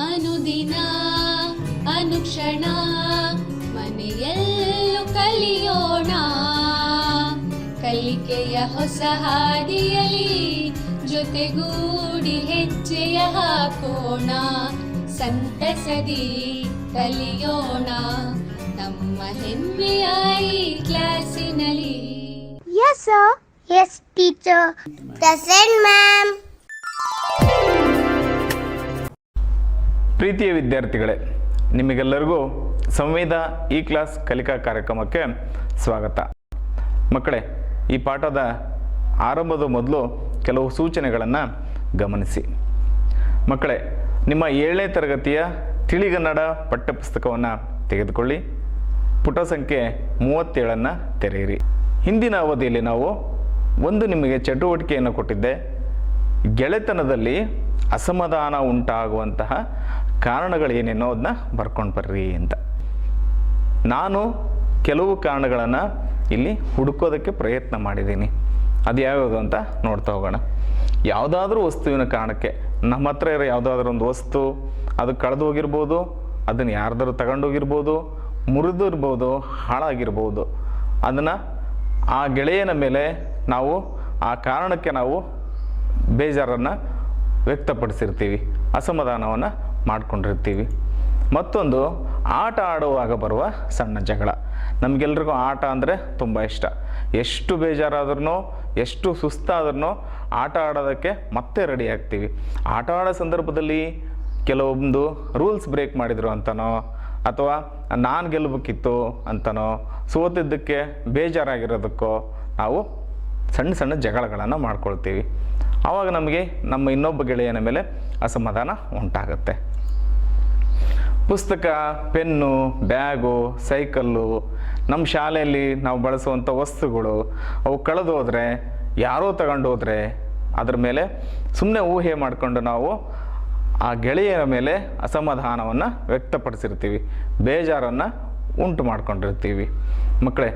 ಅನುದಿನ ಅನುಕ್ಷಣ ಮನೆಯಲ್ಲೂ ಕಲಿಯೋಣ, ಕಲಿಕೆಯ ಹೊಸ ಹಾದಿಯಲಿ ಜೊತೆಗೂಡಿ ಹೆಜ್ಜೆಯ ಹಾಕೋಣ, ಸಂತಸದಿ ಕಲಿಯೋಣ ನಮ್ಮ ಹೆಮ್ಮೆಯ ಈ ಕ್ಲಾಸಿನಲ್ಲಿ. Yes sir. Yes teacher. Present ma'am. ಪ್ರೀತಿಯ ವಿದ್ಯಾರ್ಥಿಗಳೇ, ನಿಮಗೆಲ್ಲರಿಗೂ ಸಂವೇದ ಈ ಕ್ಲಾಸ್ ಕಲಿಕಾ ಕಾರ್ಯಕ್ರಮಕ್ಕೆ ಸ್ವಾಗತ. ಮಕ್ಕಳೇ, ಈ ಪಾಠದ ಆರಂಭದ ಮೊದಲು ಕೆಲವು ಸೂಚನೆಗಳನ್ನು ಗಮನಿಸಿ. ಮಕ್ಕಳೇ, ನಿಮ್ಮ 7ನೇ ತರಗತಿಯ ತಿಳಿಗನ್ನಡ ಪಠ್ಯಪುಸ್ತಕವನ್ನು ತೆಗೆದುಕೊಳ್ಳಿ. ಪುಟ ಸಂಖ್ಯೆ 37 ತೆರೆಯಿರಿ. ಹಿಂದಿನ ಅವಧಿಯಲ್ಲಿ ನಾವು ನಿಮಗೆ ಚಟುವಟಿಕೆಯನ್ನು ಕೊಟ್ಟಿದ್ದೆ. ಗೆಳೆತನದಲ್ಲಿ ಅಸಮಾಧಾನ ಉಂಟಾಗುವಂತಹ ಕಾರಣಗಳೇನೇನೋ ಅದನ್ನ ಬರ್ಕೊಂಡು ಬರ್ರಿ ಅಂತ. ನಾನು ಕೆಲವು ಕಾರಣಗಳನ್ನು ಇಲ್ಲಿ ಹುಡುಕೋದಕ್ಕೆ ಪ್ರಯತ್ನ ಮಾಡಿದ್ದೀನಿ. ಅದು ಯಾವ್ಯಾವುದು ಅಂತ ನೋಡ್ತಾ ಹೋಗೋಣ. ಯಾವುದಾದ್ರೂ ವಸ್ತುವಿನ ಕಾರಣಕ್ಕೆ, ನಮ್ಮ ಹತ್ರ ಇರೋ ಯಾವುದಾದ್ರೂ ಒಂದು ವಸ್ತು ಅದು ಕಳೆದು ಹೋಗಿರ್ಬೋದು, ಅದನ್ನು ಯಾರ್ದಾರು ತಗೊಂಡೋಗಿರ್ಬೋದು, ಮುರಿದಿರ್ಬೋದು, ಹಾಳಾಗಿರ್ಬೋದು. ಅದನ್ನು ಆ ಗೆಳೆಯನ ಮೇಲೆ ನಾವು ಆ ಕಾರಣಕ್ಕೆ ನಾವು ಬೇಜಾರನ್ನು ವ್ಯಕ್ತಪಡಿಸಿರ್ತೀವಿ, ಅಸಮಾಧಾನವನ್ನು ಮಾಡ್ಕೊಂಡಿರ್ತೀವಿ. ಮತ್ತೊಂದು, ಆಟ ಆಡುವಾಗ ಬರುವ ಸಣ್ಣ ಜಗಳ. ನಮಗೆಲ್ರಿಗೂ ಆಟ ಅಂದರೆ ತುಂಬ ಇಷ್ಟ. ಎಷ್ಟು ಬೇಜಾರಾದ್ರೂ, ಎಷ್ಟು ಸುಸ್ತಾದ್ರೂ ಆಟ ಆಡೋದಕ್ಕೆ ಮತ್ತೆ ರೆಡಿ ಆಗ್ತೀವಿ. ಆಟ ಆಡೋ ಸಂದರ್ಭದಲ್ಲಿ ಕೆಲವೊಂದು ರೂಲ್ಸ್ ಬ್ರೇಕ್ ಮಾಡಿದ್ರು ಅಂತನೋ, ಅಥವಾ ನಾನು ಗೆಲ್ಲಬೇಕಿತ್ತು ಅಂತನೋ, ಸೋತಿದ್ದಕ್ಕೆ ಬೇಜಾರಾಗಿರೋದಕ್ಕೋ ನಾವು ಸಣ್ಣ ಸಣ್ಣ ಜಗಳಗಳನ್ನು ಮಾಡ್ಕೊಳ್ತೀವಿ. ಆವಾಗ ನಮಗೆ ನಮ್ಮ ಇನ್ನೊಬ್ಬ ಗೆಳೆಯನ ಮೇಲೆ ಅಸಮಾಧಾನ ಉಂಟಾಗುತ್ತೆ. ಪುಸ್ತಕ, ಪೆನ್ನು, ಬ್ಯಾಗು, ಸೈಕಲ್ಲು, ನಮ್ಮ ಶಾಲೆಯಲ್ಲಿ ನಾವು ಬಳಸುವಂಥ ವಸ್ತುಗಳು ಅವು ಕಳೆದು ಹೋದರೆ, ಯಾರೋ ತಗೊಂಡು ಹೋದರೆ ಅದ್ರ ಮೇಲೆ ಸುಮ್ಮನೆ ಊಹೆ ಮಾಡಿಕೊಂಡು ನಾವು ಆ ಗೆಳೆಯನ ಮೇಲೆ ಅಸಮಾಧಾನವನ್ನು ವ್ಯಕ್ತಪಡಿಸಿರ್ತೀವಿ, ಬೇಜಾರನ್ನು ಉಂಟು ಮಾಡ್ಕೊಂಡಿರ್ತೀವಿ. ಮಕ್ಕಳೇ,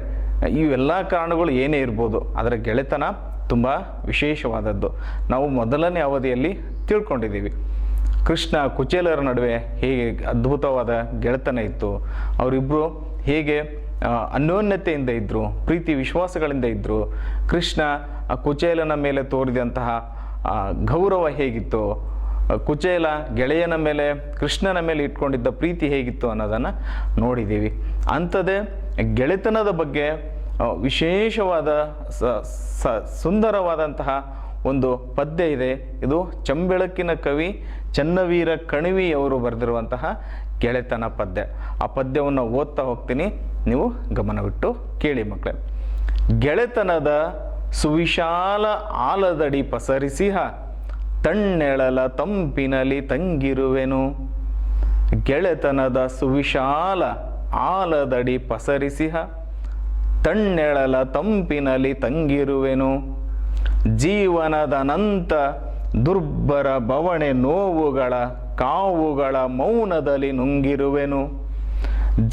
ಇವೆಲ್ಲ ಕಾರಣಗಳು ಏನೇ ಇರ್ಬೋದು, ಅದರ ಗೆಳೆತನ ತುಂಬ ವಿಶೇಷವಾದದ್ದು. ನಾವು ಮೊದಲನೇ ಅವಧಿಯಲ್ಲಿ ತಿಳ್ಕೊಂಡಿದ್ದೀವಿ. ಕೃಷ್ಣ ಕುಚೇಲರ ನಡುವೆ ಹೇಗೆ ಅದ್ಭುತವಾದ ಗೆಳೆತನ ಇತ್ತು, ಅವರಿಬ್ಬರು ಹೇಗೆ ಅನ್ಯೋನ್ಯತೆಯಿಂದ ಇದ್ದರು, ಪ್ರೀತಿ ವಿಶ್ವಾಸಗಳಿಂದ ಇದ್ದರು. ಕೃಷ್ಣ ಕುಚೇಲನ ಮೇಲೆ ತೋರಿದಂತಹ ಗೌರವ ಹೇಗಿತ್ತು, ಕುಚೇಲ ಗೆಳೆಯನ ಮೇಲೆ, ಕೃಷ್ಣನ ಮೇಲೆ ಇಟ್ಕೊಂಡಿದ್ದ ಪ್ರೀತಿ ಹೇಗಿತ್ತು ಅನ್ನೋದನ್ನು ನೋಡಿದ್ದೀವಿ. ಅಂಥದ್ದೇ ಗೆಳೆತನದ ಬಗ್ಗೆ ವಿಶೇಷವಾದ ಸುಂದರವಾದಂತಹ ಒಂದು ಪದ್ಯ ಇದೆ. ಇದು ಚಂಬೆಳಕಿನ ಕವಿ ಚನ್ನವೀರ ಕಣಿವಿ ಅವರು ಬರೆದಿರುವಂತಹ ಗೆಳೆತನ ಪದ್ಯ. ಆ ಪದ್ಯವನ್ನು ಓದ್ತಾ ಹೋಗ್ತೀನಿ, ನೀವು ಗಮನವಿಟ್ಟು ಕೇಳಿ ಮಕ್ಕಳೇ. ಗೆಳೆತನದ ಸುವಿಶಾಲ ಆಲದಡಿ ಪಸರಿಸಿಹ ತಣ್ಣೆಳಲ ತಂಪಿನಲಿ ತಂಗಿರುವೆನು. ಗೆಳೆತನದ ಸುವಿಶಾಲ ಆಲದಡಿ ಪಸರಿಸಿಹ ತಣ್ಣೆಳಲ ತಂಪಿನಲಿ ತಂಗಿರುವೆನು. ಜೀವನದನಂತ ದುರ್ಬರ ಬವಣೆ ನೋವುಗಳ ಕಾವುಗಳ ಮೌನದಲ್ಲಿ ನುಂಗಿರುವೆನು.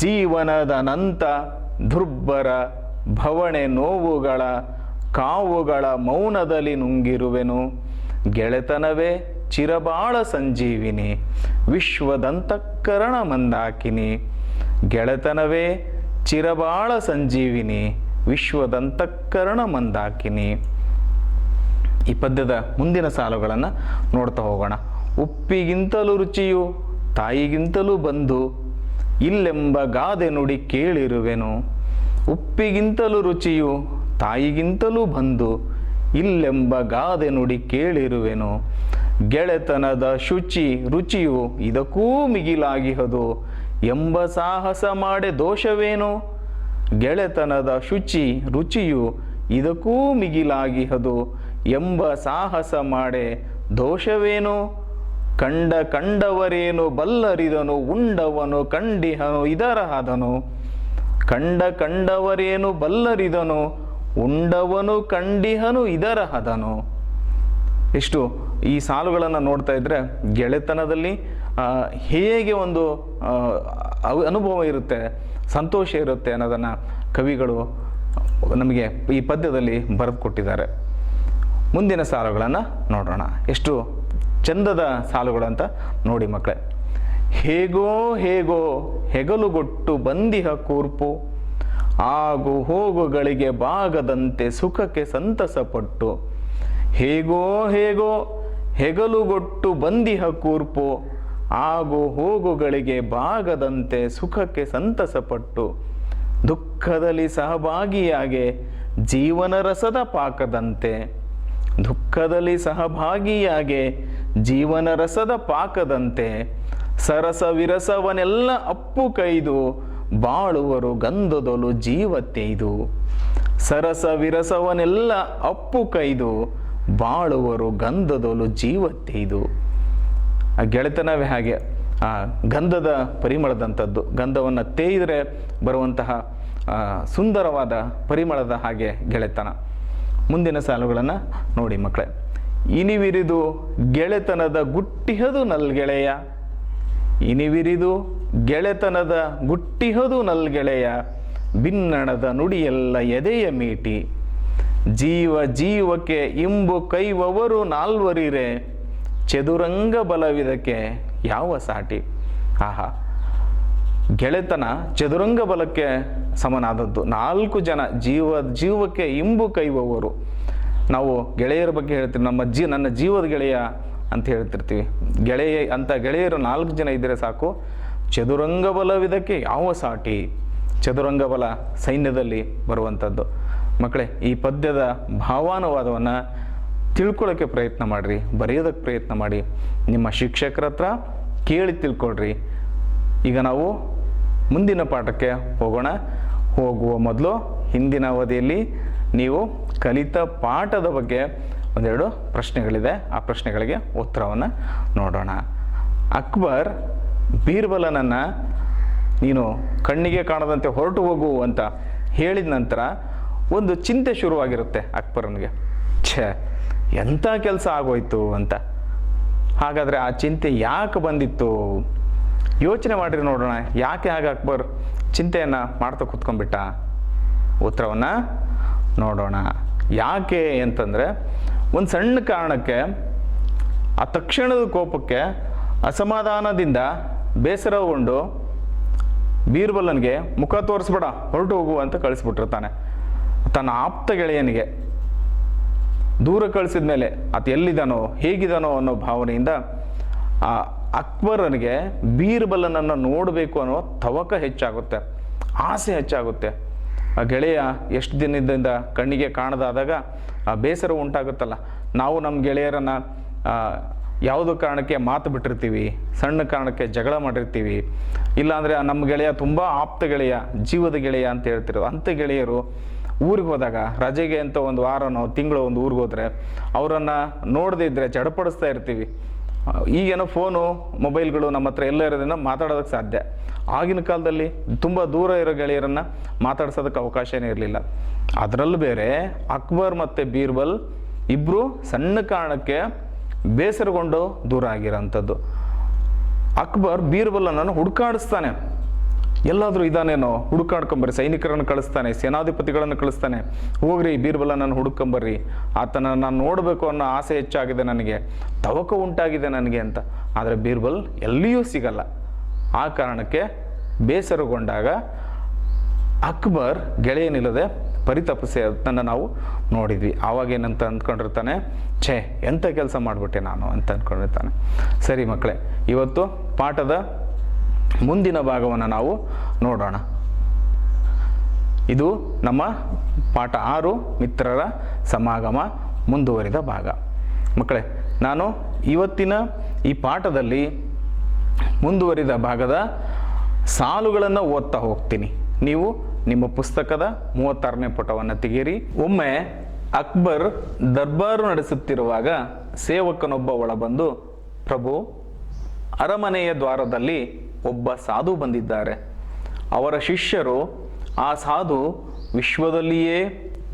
ಜೀವನದನಂತ ದುರ್ಬರ ಭವಣೆ ನೋವುಗಳ ಕಾವುಗಳ ಮೌನದಲ್ಲಿ ನುಂಗಿರುವೆನು. ಗೆಳೆತನವೇ ಚಿರಬಾಳ ಸಂಜೀವಿನಿ, ವಿಶ್ವದಂತಃಕರಣ ಮಂದಾಕಿನಿ. ಗೆಳೆತನವೇ ಚಿರಬಾಳ ಸಂಜೀವಿನಿ, ವಿಶ್ವದಂತಃಕರಣ ಮಂದಾಕಿನಿ. ಈ ಪದ್ಯದ ಮುಂದಿನ ಸಾಲುಗಳನ್ನು ನೋಡ್ತಾ ಹೋಗೋಣ. ಉಪ್ಪಿಗಿಂತಲೂ ರುಚಿಯು ತಾಯಿಗಿಂತಲೂ ಬಂಧು, ಇಲ್ಲೆಂಬ ಗಾದೆ ನುಡಿ ಕೇಳಿರುವೆನು. ಉಪ್ಪಿಗಿಂತಲೂ ರುಚಿಯು ತಾಯಿಗಿಂತಲೂ ಬಂಧು, ಇಲ್ಲೆಂಬ ಗಾದೆ ನುಡಿ ಕೇಳಿರುವೆನು. ಗೆಳೆತನದ ಶುಚಿ ರುಚಿಯು ಇದಕ್ಕೂ ಮಿಗಿಲಾಗಿಹದು, ಎಂಬ ಸಾಹಸ ಮಾಡೆ ದೋಷವೇನು. ಗೆಳೆತನದ ಶುಚಿ ರುಚಿಯು ಇದಕ್ಕೂ ಮಿಗಿಲಾಗಿಹದು, ಎಂಬ ಸಾಹಸ ಮಾಡೆ ದೋಷವೇನು. ಕಂಡವರೇನು ಬಲ್ಲರಿದನು, ಉಂಡವನು ಕಂಡಿಹನು ಇದರ ಹದನು. ಕಂಡವರೇನು ಬಲ್ಲರಿದನು, ಉಂಡವನು ಕಂಡಿಹನು ಇದರ ಹದನು. ಎಷ್ಟು ಈ ಸಾಲುಗಳನ್ನು ನೋಡ್ತಾ ಇದ್ರೆ ಗೆಳೆತನದಲ್ಲಿ ಹೇಗೆ ಒಂದು ಅನುಭವ ಇರುತ್ತೆ, ಸಂತೋಷ ಇರುತ್ತೆ ಅನ್ನೋದನ್ನು ಕವಿಗಳು ನಮಗೆ ಈ ಪದ್ಯದಲ್ಲಿ ಬರೆದು ಕೊಟ್ಟಿದ್ದಾರೆ. ಮುಂದಿನ ಸಾಲುಗಳನ್ನು ನೋಡೋಣ. ಎಷ್ಟು ಚಂದದ ಸಾಲುಗಳು ಅಂತ ನೋಡಿ ಮಕ್ಕಳೇ. ಹೇಗೋ ಹೇಗೋ ಹೆಗಲುಗೊಟ್ಟು ಬಂದಿಹ ಕೂರ್ಪು, ಆಗು ಹೋಗುಗಳಿಗೆ ಬಾಗದಂತೆ ಸುಖಕ್ಕೆ ಸಂತಸಪಟ್ಟು. ಹೇಗೋ ಹೇಗೋ ಹೆಗಲುಗೊಟ್ಟು ಬಂದಿಹ ಕೂರ್ಪು, ಆಗು ಹೋಗುಗಳಿಗೆ ಬಾಗದಂತೆ ಸುಖಕ್ಕೆ ಸಂತಸಪಟ್ಟು. ದುಃಖದಲ್ಲಿ ಸಹಭಾಗಿಯಾಗೆ ಜೀವನ ರಸದ ಪಾಕದಂತೆ, ದುಃಖದಲ್ಲಿ ಸಹಭಾಗಿಯಾಗೆ ಜೀವನ ರಸದ ಪಾಕದಂತೆ. ಸರಸ ವಿರಸವನೆಲ್ಲ ಅಪ್ಪು ಕೈದು ಬಾಳುವರು ಗಂಧದೊಲು ಜೀವತ್ತೆಯ್ದು. ಸರಸ ವಿರಸವನೆಲ್ಲ ಅಪ್ಪು ಕೈದು ಬಾಳುವರು ಗಂಧದೊಲು ಜೀವತ್ತೆಯ್ದು. ಆ ಗೆಳೆತನವೇ ಹಾಗೆ, ಆ ಗಂಧದ ಪರಿಮಳದಂಥದ್ದು. ಗಂಧವನ್ನು ತೇಯಿದರೆ ಬರುವಂತಹ ಸುಂದರವಾದ ಪರಿಮಳದ ಹಾಗೆ ಗೆಳೆತನ. ಮುಂದಿನ ಸಾಲುಗಳನ್ನು ನೋಡಿ ಮಕ್ಕಳೇ. ಇನಿವಿರಿದು ಗೆಳೆತನದ ಗುಟ್ಟಿಹದು ನಲ್ಗೆಳೆಯ, ಇನಿವಿರಿದು ಗೆಳೆತನದ ಗುಟ್ಟಿಹದು ನಲ್ಗೆಳೆಯ. ಬಿನ್ನಣದ ನುಡಿಯೆಲ್ಲ ಎದೆಯ ಮೀಟಿ, ಜೀವ ಜೀವಕ್ಕೆ ಇಂಬು ಕೈವವರು ನಾಲ್ವರಿರೆ. ಚದುರಂಗ ಬಲವಿದಕ್ಕೆ ಯಾವ ಸಾಟಿ. ಆಹಾ, ಗೆಳೆತನ ಚದುರಂಗ ಬಲಕ್ಕೆ ಸಮನಾದದ್ದು. 4 ಜನ ಜೀವಕ್ಕೆ ಇಂಬು ಕೈವವರು. ನಾವು ಗೆಳೆಯರ ಬಗ್ಗೆ ಹೇಳ್ತೀವಿ, ನನ್ನ ಜೀವದ ಗೆಳೆಯ ಅಂತ ಹೇಳ್ತಿರ್ತೀವಿ. ಗೆಳೆಯರು 4 ಜನ ಇದ್ದರೆ ಸಾಕು. ಚದುರಂಗ ಬಲವಿದಕ್ಕೆ ಯಾವ ಸಾಟಿ. ಚದುರಂಗ ಬಲ ಸೈನ್ಯದಲ್ಲಿ ಬರುವಂಥದ್ದು. ಮಕ್ಕಳೇ, ಈ ಪದ್ಯದ ಭಾವಾನುವಾದವನ್ನು ತಿಳ್ಕೊಳ್ಳೋಕ್ಕೆ ಪ್ರಯತ್ನ ಮಾಡಿರಿ, ಬರೆಯೋದಕ್ಕೆ ಪ್ರಯತ್ನ ಮಾಡಿ. ನಿಮ್ಮ ಶಿಕ್ಷಕರ ಹತ್ರ ಕೇಳಿ ತಿಳ್ಕೊಳ್ರಿ. ಈಗ ನಾವು ಮುಂದಿನ ಪಾಠಕ್ಕೆ ಹೋಗೋಣ. ಹೋಗುವ ಮೊದಲು ಹಿಂದಿನ ಅವಧಿಯಲ್ಲಿ ನೀವು ಕಲಿತ ಪಾಠದ ಬಗ್ಗೆ ಒಂದೆರಡು ಪ್ರಶ್ನೆಗಳಿದೆ. ಆ ಪ್ರಶ್ನೆಗಳಿಗೆ ಉತ್ತರವನ್ನು ನೋಡೋಣ. ಅಕ್ಬರ್ ಬೀರ್ಬಲನನ್ನು ನೀನು ಕಣ್ಣಿಗೆ ಕಾಣದಂತೆ ಹೊರಟು ಹೋಗು ಅಂತ ಹೇಳಿದ ನಂತರ ಒಂದು ಚಿಂತೆ ಶುರುವಾಗಿರುತ್ತೆ ಅಕ್ಬರನಿಗೆ. ಎಂಥ ಕೆಲಸ ಆಗೋಯ್ತು ಅಂತ. ಹಾಗಾದರೆ ಆ ಚಿಂತೆ ಯಾಕೆ ಬಂದಿತ್ತು? ಯೋಚನೆ ಮಾಡಿರಿ ನೋಡೋಣ. ಯಾಕೆ ಹಾಗೆ ಅಕ್ಬರ್ ಚಿಂತೆಯನ್ನು ಮಾಡ್ತಾ ಕೂತ್ಕೊಂಡ್ಬಿಟ್ಟ? ಉತ್ತರವನ್ನು ನೋಡೋಣ. ಯಾಕೆ ಅಂತಂದರೆ, ಒಂದು ಸಣ್ಣ ಕಾರಣಕ್ಕೆ, ಆ ತಕ್ಷಣದ ಕೋಪಕ್ಕೆ, ಅಸಮಾಧಾನದಿಂದ ಬೇಸರಗೊಂಡು ಬೀರ್ಬಲನಿಗೆ ಮುಖ ತೋರಿಸ್ಬೇಡ, ಹೊರಟು ಹೋಗು ಅಂತ ಕಳಿಸ್ಬಿಟ್ಟಿರ್ತಾನೆ. ತನ್ನ ಆಪ್ತ ಗೆಳೆಯನಿಗೆ ದೂರ ಕಳಿಸಿದ ಮೇಲೆ ಆತ ಎಲ್ಲಿದ್ದಾನೋ ಹೇಗಿದ್ದಾನೋ ಅನ್ನೋ ಭಾವನೆಯಿಂದ ಆ ಅಕ್ಬರನಿಗೆ ಬೀರ್ಬಲನನ್ನು ನೋಡಬೇಕು ಅನ್ನೋ ತವಕ ಹೆಚ್ಚಾಗುತ್ತೆ, ಆಸೆ ಹೆಚ್ಚಾಗುತ್ತೆ. ಆ ಗೆಳೆಯ ಎಷ್ಟು ದಿನದಿಂದ ಕಣ್ಣಿಗೆ ಕಾಣದಾದಾಗ ಆ ಬೇಸರ ಉಂಟಾಗುತ್ತಲ್ಲ. ನಾವು ನಮ್ಮ ಗೆಳೆಯರನ್ನು ಯಾವುದೋ ಕಾರಣಕ್ಕೆ ಮಾತು ಬಿಟ್ಟಿರ್ತೀವಿ, ಸಣ್ಣ ಕಾರಣಕ್ಕೆ ಜಗಳ ಮಾಡಿರ್ತೀವಿ. ಇಲ್ಲಾಂದರೆ ನಮ್ಮ ಗೆಳೆಯ ತುಂಬ ಆಪ್ತ ಗೆಳೆಯ, ಜೀವದ ಗೆಳೆಯ ಅಂತ ಹೇಳ್ತಿರೋ ಅಂಥ ಗೆಳೆಯರು ಊರಿಗೆ ಹೋದಾಗ, ರಜೆಗೆ ಅಂತ ಒಂದು ವಾರನೋ ತಿಂಗಳು ಒಂದು ಊರಿಗೆ ಹೋದರೆ ಅವರನ್ನು ನೋಡದೇ ಇದ್ದರೆ ಚಡಪಡಿಸ್ತಾ ಇರ್ತೀವಿ. ಈಗೇನೋ ಫೋನು ಮೊಬೈಲ್ಗಳು ನಮ್ಮ ಹತ್ರ ಎಲ್ಲ ಇರೋದ್ರಿಂದ ಮಾತಾಡೋದಕ್ಕೆ ಸಾಧ್ಯ. ಆಗಿನ ಕಾಲದಲ್ಲಿ ತುಂಬ ದೂರ ಇರೋ ಗೆಳೆಯರನ್ನು ಮಾತಾಡ್ಸೋದಕ್ಕೆ ಅವಕಾಶನೇ ಇರಲಿಲ್ಲ. ಅದರಲ್ಲೂ ಬೇರೆ ಅಕ್ಬರ್ ಮತ್ತು ಬೀರ್ಬಲ್ ಇಬ್ಬರು ಸಣ್ಣ ಕಾರಣಕ್ಕೆ ಬೇಸರಗೊಂಡು ದೂರ ಆಗಿರೋಂಥದ್ದು. ಅಕ್ಬರ್ ಬೀರ್ಬಲನನ್ನು ಹುಡುಕಾಡಿಸ್ತಾನೆ. ಎಲ್ಲಾದರೂ ಇದಾನೇನೋ, ಹುಡುಕಾಡ್ಕೊಂಬರ್ರಿ. ಸೈನಿಕರನ್ನು ಕಳಿಸ್ತಾನೆ, ಸೇನಾಧಿಪತಿಗಳನ್ನು ಕಳಿಸ್ತಾನೆ. ಹೋಗ್ರಿ, ಬೀರ್ಬಲನನ್ನು ಹುಡುಕೊಂಬರ್ರಿ, ಆತನನ್ನು ನಾನು ನೋಡಬೇಕು ಅನ್ನೋ ಆಸೆ ಹೆಚ್ಚಾಗಿದೆ ನನಗೆ, ತವಕ ಉಂಟಾಗಿದೆ ನನಗೆ ಅಂತ. ಆದರೆ ಬೀರ್ಬಲ್ ಎಲ್ಲಿಯೂ ಸಿಗಲ್ಲ. ಆ ಕಾರಣಕ್ಕೆ ಬೇಸರಗೊಂಡಾಗ ಅಕ್ಬರ್ ಗೆಳೆಯನಿಲ್ಲದೆ ಪರಿತಪಿಸಿ ಅದನ್ನು ನಾವು ನೋಡಿದ್ವಿ. ಆವಾಗೇನಂತ ಅಂದ್ಕೊಂಡಿರ್ತಾನೆ, ಎಂಥ ಕೆಲಸ ಮಾಡಿಬಿಟ್ಟೆ ನಾನು ಅಂತ ಅಂದ್ಕೊಂಡಿರ್ತಾನೆ. ಸರಿ ಮಕ್ಕಳೇ, ಇವತ್ತು ಪಾಠದ ಮುಂದಿನ ಭಾಗವನ್ನು ನಾವು ನೋಡೋಣ. ಇದು ನಮ್ಮ ಪಾಠ 6 ಮಿತ್ರರ ಸಮಾಗಮ ಮುಂದುವರಿದ ಭಾಗ. ಮಕ್ಕಳೇ, ನಾನು ಇವತ್ತಿನ ಈ ಪಾಠದಲ್ಲಿ ಮುಂದುವರಿದ ಭಾಗದ ಸಾಲುಗಳನ್ನು ಓದ್ತಾ ಹೋಗ್ತೀನಿ. ನೀವು ನಿಮ್ಮ ಪುಸ್ತಕದ 36ನೇ ಪುಟವನ್ನು ತೆಗೆಯಿರಿ. ಒಮ್ಮೆ ಅಕ್ಬರ್ ದರ್ಬಾರು ನಡೆಸುತ್ತಿರುವಾಗ ಸೇವಕನೊಬ್ಬ ಒಳಬಂದು, ಪ್ರಭು, ಅರಮನೆಯ ದ್ವಾರದಲ್ಲಿ ಒಬ್ಬ ಸಾಧು ಬಂದಿದ್ದಾರೆ. ಅವರ ಶಿಷ್ಯರು ಆ ಸಾಧು ವಿಶ್ವದಲ್ಲಿಯೇ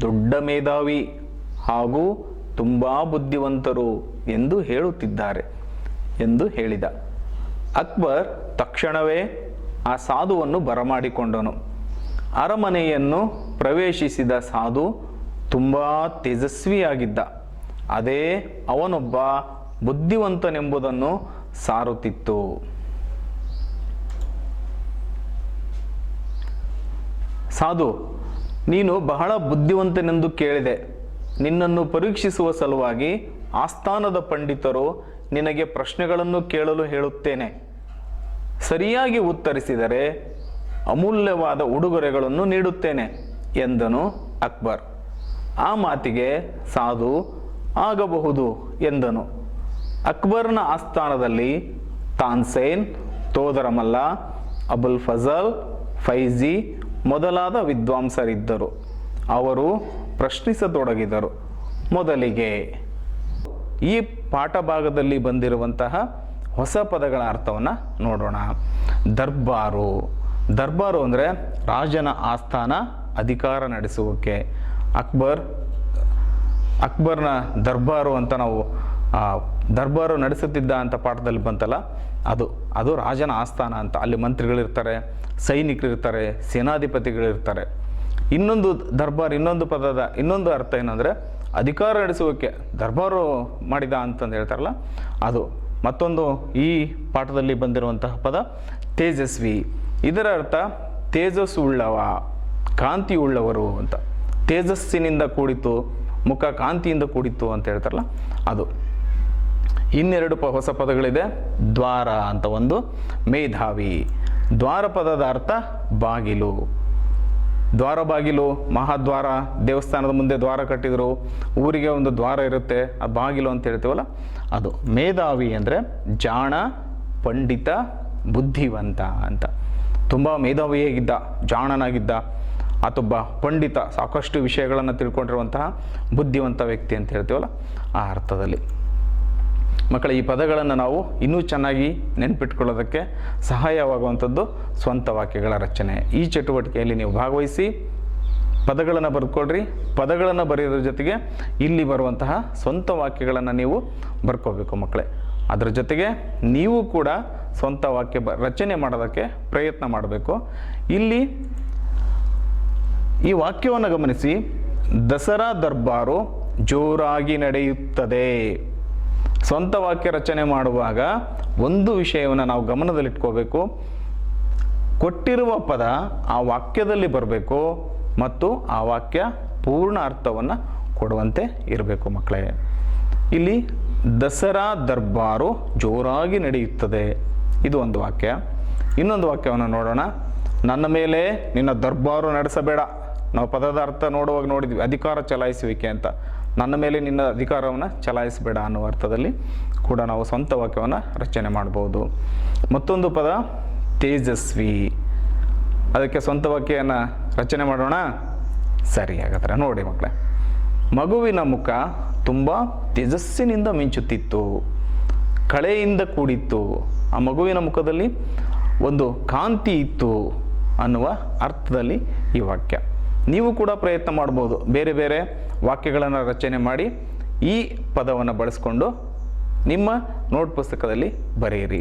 ದೊಡ್ಡ ಮೇಧಾವಿ ಹಾಗೂ ತುಂಬ ಬುದ್ಧಿವಂತರು ಎಂದು ಹೇಳುತ್ತಿದ್ದಾರೆ ಎಂದು ಹೇಳಿದ. ಅಕ್ಬರ್ ತಕ್ಷಣವೇ ಆ ಸಾಧುವನ್ನು ಬರಮಾಡಿಕೊಂಡನು. ಅರಮನೆಯನ್ನು ಪ್ರವೇಶಿಸಿದ ಸಾಧು ತುಂಬ ತೇಜಸ್ವಿಯಾಗಿದ್ದ. ಅದೇ ಅವನೊಬ್ಬ ಬುದ್ಧಿವಂತನೆಂಬುದನ್ನು ಸಾರುತ್ತಿತ್ತು. ಸಾಧು, ನೀನು ಬಹಳ ಬುದ್ಧಿವಂತನೆಂದು ಕೇಳಿದೆ. ನಿನ್ನನ್ನು ಪರೀಕ್ಷಿಸುವ ಸಲುವಾಗಿ ಆಸ್ಥಾನದ ಪಂಡಿತರು ನಿನಗೆ ಪ್ರಶ್ನೆಗಳನ್ನು ಕೇಳಲು ಹೇಳುತ್ತೇನೆ. ಸರಿಯಾಗಿ ಉತ್ತರಿಸಿದರೆ ಅಮೂಲ್ಯವಾದ ಉಡುಗೊರೆಗಳನ್ನು ನೀಡುತ್ತೇನೆ ಎಂದನು ಅಕ್ಬರ್. ಆ ಮಾತಿಗೆ ಸಾಧು ಆಗಬಹುದು ಎಂದನು. ಅಕ್ಬರ್ನ ಆಸ್ಥಾನದಲ್ಲಿ ತಾನ್ಸೇನ್, ತೋದರಮಲ್ಲ, ಅಬುಲ್ ಫಜಲ್, ಫೈಜಿ ಮೊದಲಾದ ವಿದ್ವಾಂಸರಿದ್ದರು. ಅವರು ಪ್ರಶ್ನಿಸತೊಡಗಿದರು. ಮೊದಲಿಗೆ ಈ ಪಾಠ ಭಾಗದಲ್ಲಿ ಬಂದಿರುವಂತಹ ಹೊಸ ಪದಗಳ ಅರ್ಥವನ್ನು ನೋಡೋಣ. ದರ್ಬಾರು. ದರ್ಬಾರು ಅಂದರೆ ರಾಜನ ಆಸ್ಥಾನ, ಅಧಿಕಾರ ನಡೆಸುವಿಕೆ. ಅಕ್ಬರ್ನ ದರ್ಬಾರು ಅಂತ ನಾವು ದರ್ಬಾರು ನಡೆಸುತ್ತಿದ್ದ ಅಂತ ಪಾಠದಲ್ಲಿ ಬಂತಲ್ಲ, ಅದು ರಾಜನ ಆಸ್ಥಾನ ಅಂತ. ಅಲ್ಲಿ ಮಂತ್ರಿಗಳಿರ್ತಾರೆ, ಸೈನಿಕರಿರ್ತಾರೆ, ಸೇನಾಧಿಪತಿಗಳಿರ್ತಾರೆ. ಇನ್ನೊಂದು ದರ್ಬಾರ್, ಇನ್ನೊಂದು ಪದದ ಇನ್ನೊಂದು ಅರ್ಥ ಏನಂದರೆ ಅಧಿಕಾರ ನಡೆಸುವಿಕೆ. ದರ್ಬಾರು ಮಾಡಿದ ಅಂತಂದು ಹೇಳ್ತಾರಲ್ಲ ಅದು. ಮತ್ತೊಂದು ಈ ಪಾಠದಲ್ಲಿ ಬಂದಿರುವಂತಹ ಪದ ತೇಜಸ್ವಿ. ಇದರ ಅರ್ಥ ತೇಜಸ್ಸು ಉಳ್ಳವ, ಕಾಂತಿ ಉಳ್ಳವರು ಅಂತ. ತೇಜಸ್ಸಿನಿಂದ ಕೂಡಿತು, ಮುಖ ಕಾಂತಿಯಿಂದ ಕೂಡಿತು ಅಂತ ಹೇಳ್ತಾರಲ್ಲ ಅದು. ಇನ್ನೆರಡು ಹೊಸ ಪದಗಳಿದೆ. ದ್ವಾರ ಅಂತ ಒಂದು, ಮೇಧಾವಿ. ದ್ವಾರ ಪದದ ಅರ್ಥ ಬಾಗಿಲು. ದ್ವಾರ ಬಾಗಿಲು, ಮಹಾದ್ವಾರ, ದೇವಸ್ಥಾನದ ಮುಂದೆ ದ್ವಾರ ಕಟ್ಟಿದ್ರು, ಊರಿಗೆ ಒಂದು ದ್ವಾರ ಇರುತ್ತೆ, ಆ ಬಾಗಿಲು ಅಂತ ಹೇಳ್ತೀವಲ್ಲ ಅದು. ಮೇಧಾವಿ ಅಂದರೆ ಜಾಣ, ಪಂಡಿತ, ಬುದ್ಧಿವಂತ ಅಂತ. ತುಂಬ ಮೇಧಾವಿಯಾಗಿದ್ದ, ಜಾಣನಾಗಿದ್ದ, ಆತೊಬ್ಬ ಪಂಡಿತ, ಸಾಕಷ್ಟು ವಿಷಯಗಳನ್ನು ತಿಳ್ಕೊಂಡಿರುವಂತಹ ಬುದ್ಧಿವಂತ ವ್ಯಕ್ತಿ ಅಂತ ಹೇಳ್ತೀವಲ್ಲ ಆ ಅರ್ಥದಲ್ಲಿ. ಮಕ್ಕಳ, ಈ ಪದಗಳನ್ನು ನಾವು ಇನ್ನೂ ಚೆನ್ನಾಗಿ ನೆನಪಿಟ್ಕೊಳ್ಳೋದಕ್ಕೆ ಸಹಾಯವಾಗುವಂಥದ್ದು ಸ್ವಂತ ವಾಕ್ಯಗಳ ರಚನೆ. ಈ ಚಟುವಟಿಕೆಯಲ್ಲಿ ನೀವು ಭಾಗವಹಿಸಿ ಪದಗಳನ್ನು ಬರೆದುಕೊಳ್ರಿ. ಪದಗಳನ್ನು ಬರೆಯೋದ್ರ ಜೊತೆಗೆ ಇಲ್ಲಿ ಬರುವಂತಹ ಸ್ವಂತ ವಾಕ್ಯಗಳನ್ನು ನೀವು ಬರ್ಕೋಬೇಕು ಮಕ್ಕಳೇ. ಅದರ ಜೊತೆಗೆ ನೀವು ಕೂಡ ಸ್ವಂತ ವಾಕ್ಯ ರಚನೆ ಮಾಡೋದಕ್ಕೆ ಪ್ರಯತ್ನ ಮಾಡಬೇಕು. ಇಲ್ಲಿ ಈ ವಾಕ್ಯವನ್ನು ಗಮನಿಸಿ. ದಸರಾ ದರ್ಬಾರು ಜೋರಾಗಿ ನಡೆಯುತ್ತದೆ. ಸ್ವಂತ ವಾಕ್ಯ ರಚನೆ ಮಾಡುವಾಗ ಒಂದು ವಿಷಯವನ್ನು ನಾವು ಗಮನದಲ್ಲಿಟ್ಕೋಬೇಕು. ಕೊಟ್ಟಿರುವ ಪದ ಆ ವಾಕ್ಯದಲ್ಲಿ ಬರಬೇಕು ಮತ್ತು ಆ ವಾಕ್ಯ ಪೂರ್ಣ ಅರ್ಥವನ್ನು ಕೊಡುವಂತೆ ಇರಬೇಕು ಮಕ್ಕಳೇ. ಇಲ್ಲಿ ದಸರಾ ದರ್ಬಾರು ಜೋರಾಗಿ ನಡೆಯುತ್ತದೆ, ಇದು ಒಂದು ವಾಕ್ಯ. ಇನ್ನೊಂದು ವಾಕ್ಯವನ್ನು ನೋಡೋಣ. ನನ್ನ ಮೇಲೆ ನಿನ್ನ ದರ್ಬಾರು ನಡೆಸಬೇಡ. ನಾವು ಪದದ ಅರ್ಥ ನೋಡುವಾಗ ನೋಡಿದ್ವಿ, ಅಧಿಕಾರ ಚಲಾಯಿಸುವಿಕೆ ಅಂತ. ನನ್ನ ಮೇಲೆ ನಿನ್ನ ಅಧಿಕಾರವನ್ನು ಚಲಾಯಿಸಬೇಡ ಅನ್ನುವ ಅರ್ಥದಲ್ಲಿ ಕೂಡ ನಾವು ಸ್ವಂತ ವಾಕ್ಯವನ್ನು ರಚನೆ ಮಾಡ್ಬೋದು. ಮತ್ತೊಂದು ಪದ ತೇಜಸ್ವಿ. ಅದಕ್ಕೆ ಸ್ವಂತ ವಾಕ್ಯವನ್ನು ರಚನೆ ಮಾಡೋಣ. ಸರಿ, ಹಾಗಾದರೆ ನೋಡಿ ಮಕ್ಕಳೇ. ಮಗುವಿನ ಮುಖ ತುಂಬ ತೇಜಸ್ಸಿನಿಂದ ಮಿಂಚುತ್ತಿತ್ತು, ಕಳೆಯಿಂದ ಕೂಡಿತ್ತು. ಆ ಮಗುವಿನ ಮುಖದಲ್ಲಿ ಒಂದು ಕಾಂತಿ ಇತ್ತು ಅನ್ನುವ ಅರ್ಥದಲ್ಲಿ ಈ ವಾಕ್ಯ. ನೀವು ಕೂಡ ಪ್ರಯತ್ನ ಮಾಡ್ಬೋದು. ಬೇರೆ ಬೇರೆ ವಾಕ್ಯಗಳನ್ನು ರಚನೆ ಮಾಡಿ ಈ ಪದವನ್ನು ಬಳಸ್ಕೊಂಡು ನಿಮ್ಮ ನೋಟ್ ಪುಸ್ತಕದಲ್ಲಿ ಬರೆಯಿರಿ.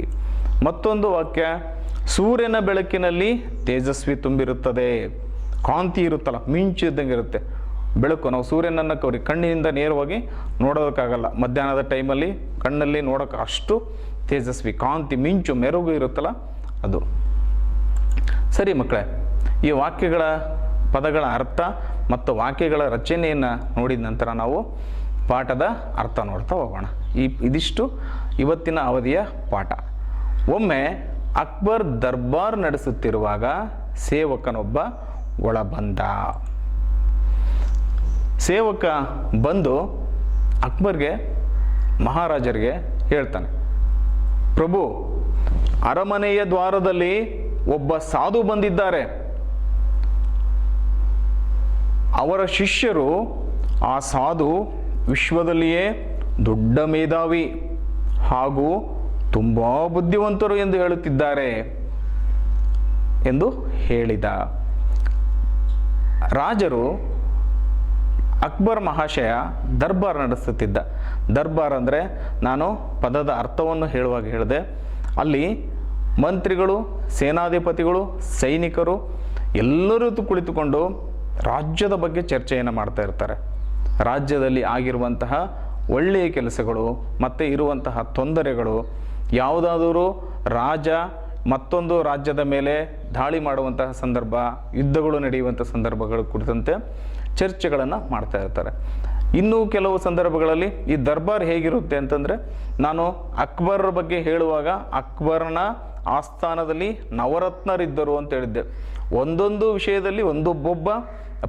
ಮತ್ತೊಂದು ವಾಕ್ಯ, ಸೂರ್ಯನ ಬೆಳಕಿನಲ್ಲಿ ತೇಜಸ್ವಿ ತುಂಬಿರುತ್ತದೆ. ಕಾಂತಿ ಇರುತ್ತಲ್ಲ, ಮಿಂಚು ಇದ್ದಂಗೆ ಇರುತ್ತೆ ಬೆಳಕು. ನಾವು ಸೂರ್ಯನನ್ನು ಕಣ್ಣಿನಿಂದ ನೇರವಾಗಿ ನೋಡೋದಕ್ಕಾಗಲ್ಲ. ಮಧ್ಯಾಹ್ನದ ಟೈಮಲ್ಲಿ ಕಣ್ಣಲ್ಲಿ ನೋಡೋಕೆ ಅಷ್ಟು ತೇಜಸ್ವಿ, ಕಾಂತಿ, ಮಿಂಚು, ಮೆರುಗು ಇರುತ್ತಲ್ಲ ಅದು. ಸರಿ ಮಕ್ಕಳೇ, ಈ ವಾಕ್ಯಗಳ ಪದಗಳ ಅರ್ಥ ಮತ್ತು ವಾಕ್ಯಗಳ ರಚನೆಯನ್ನು ನೋಡಿದ ನಂತರ ನಾವು ಪಾಠದ ಅರ್ಥ ನೋಡ್ತಾ ಹೋಗೋಣ. ಇದಿಷ್ಟು ಇವತ್ತಿನ ಅವಧಿಯ ಪಾಠ. ಒಮ್ಮೆ ಅಕ್ಬರ್ ದರ್ಬಾರ್ ನಡೆಸುತ್ತಿರುವಾಗ ಸೇವಕನೊಬ್ಬ ಒಳ ಬಂದ. ಸೇವಕ ಬಂದು ಅಕ್ಬರ್ಗೆ, ಮಹಾರಾಜರಿಗೆ ಹೇಳ್ತಾನೆ, ಪ್ರಭು, ಅರಮನೆಯ ದ್ವಾರದಲ್ಲಿ ಒಬ್ಬ ಸಾಧು ಬಂದಿದ್ದಾರೆ. ಅವರ ಶಿಷ್ಯರು ಆ ಸಾಧು ವಿಶ್ವದಲ್ಲಿಯೇ ದೊಡ್ಡ ಮೇಧಾವಿ ಹಾಗೂ ತುಂಬ ಬುದ್ಧಿವಂತರು ಎಂದು ಹೇಳುತ್ತಿದ್ದಾರೆ ಎಂದು ಹೇಳಿದ. ರಾಜರು ಅಕ್ಬರ್ ಮಹಾಶಯ ದರ್ಬಾರ್ ನಡೆಸುತ್ತಿದ್ದ. ದರ್ಬಾರ್ ಅಂದರೆ ನಾನು ಪದದ ಅರ್ಥವನ್ನು ಹೇಳುವಾಗ ಹೇಳಿದೆ, ಅಲ್ಲಿ ಮಂತ್ರಿಗಳು, ಸೇನಾಧಿಪತಿಗಳು, ಸೈನಿಕರು ಎಲ್ಲರೂ ಕುಳಿತುಕೊಂಡು ರಾಜ್ಯದ ಬಗ್ಗೆ ಚರ್ಚೆಯನ್ನು ಮಾಡ್ತಾ ಇರ್ತಾರೆ. ರಾಜ್ಯದಲ್ಲಿ ಆಗಿರುವಂತಹ ಒಳ್ಳೆಯ ಕೆಲಸಗಳು ಮತ್ತು ಇರುವಂತಹ ತೊಂದರೆಗಳು, ಯಾವುದಾದರೂ ರಾಜ ಮತ್ತೊಂದು ರಾಜ್ಯದ ಮೇಲೆ ದಾಳಿ ಮಾಡುವಂತಹ ಸಂದರ್ಭ, ಯುದ್ಧಗಳು ನಡೆಯುವಂಥ ಸಂದರ್ಭಗಳ ಕುರಿತಂತೆ ಚರ್ಚೆಗಳನ್ನು ಮಾಡ್ತಾ ಇರ್ತಾರೆ. ಇನ್ನೂ ಕೆಲವು ಸಂದರ್ಭಗಳಲ್ಲಿ ಈ ದರ್ಬಾರ್ ಹೇಗಿರುತ್ತೆ ಅಂತಂದರೆ, ನಾನು ಅಕ್ಬರ್ ಬಗ್ಗೆ ಹೇಳುವಾಗ ಅಕ್ಬರ್ನ ಆಸ್ಥಾನದಲ್ಲಿ ನವರತ್ನರಿದ್ದರು ಅಂತ ಹೇಳಿದ್ದೆ. ಒಂದೊಂದು ವಿಷಯದಲ್ಲಿ ಒಬ್ಬೊಬ್ಬ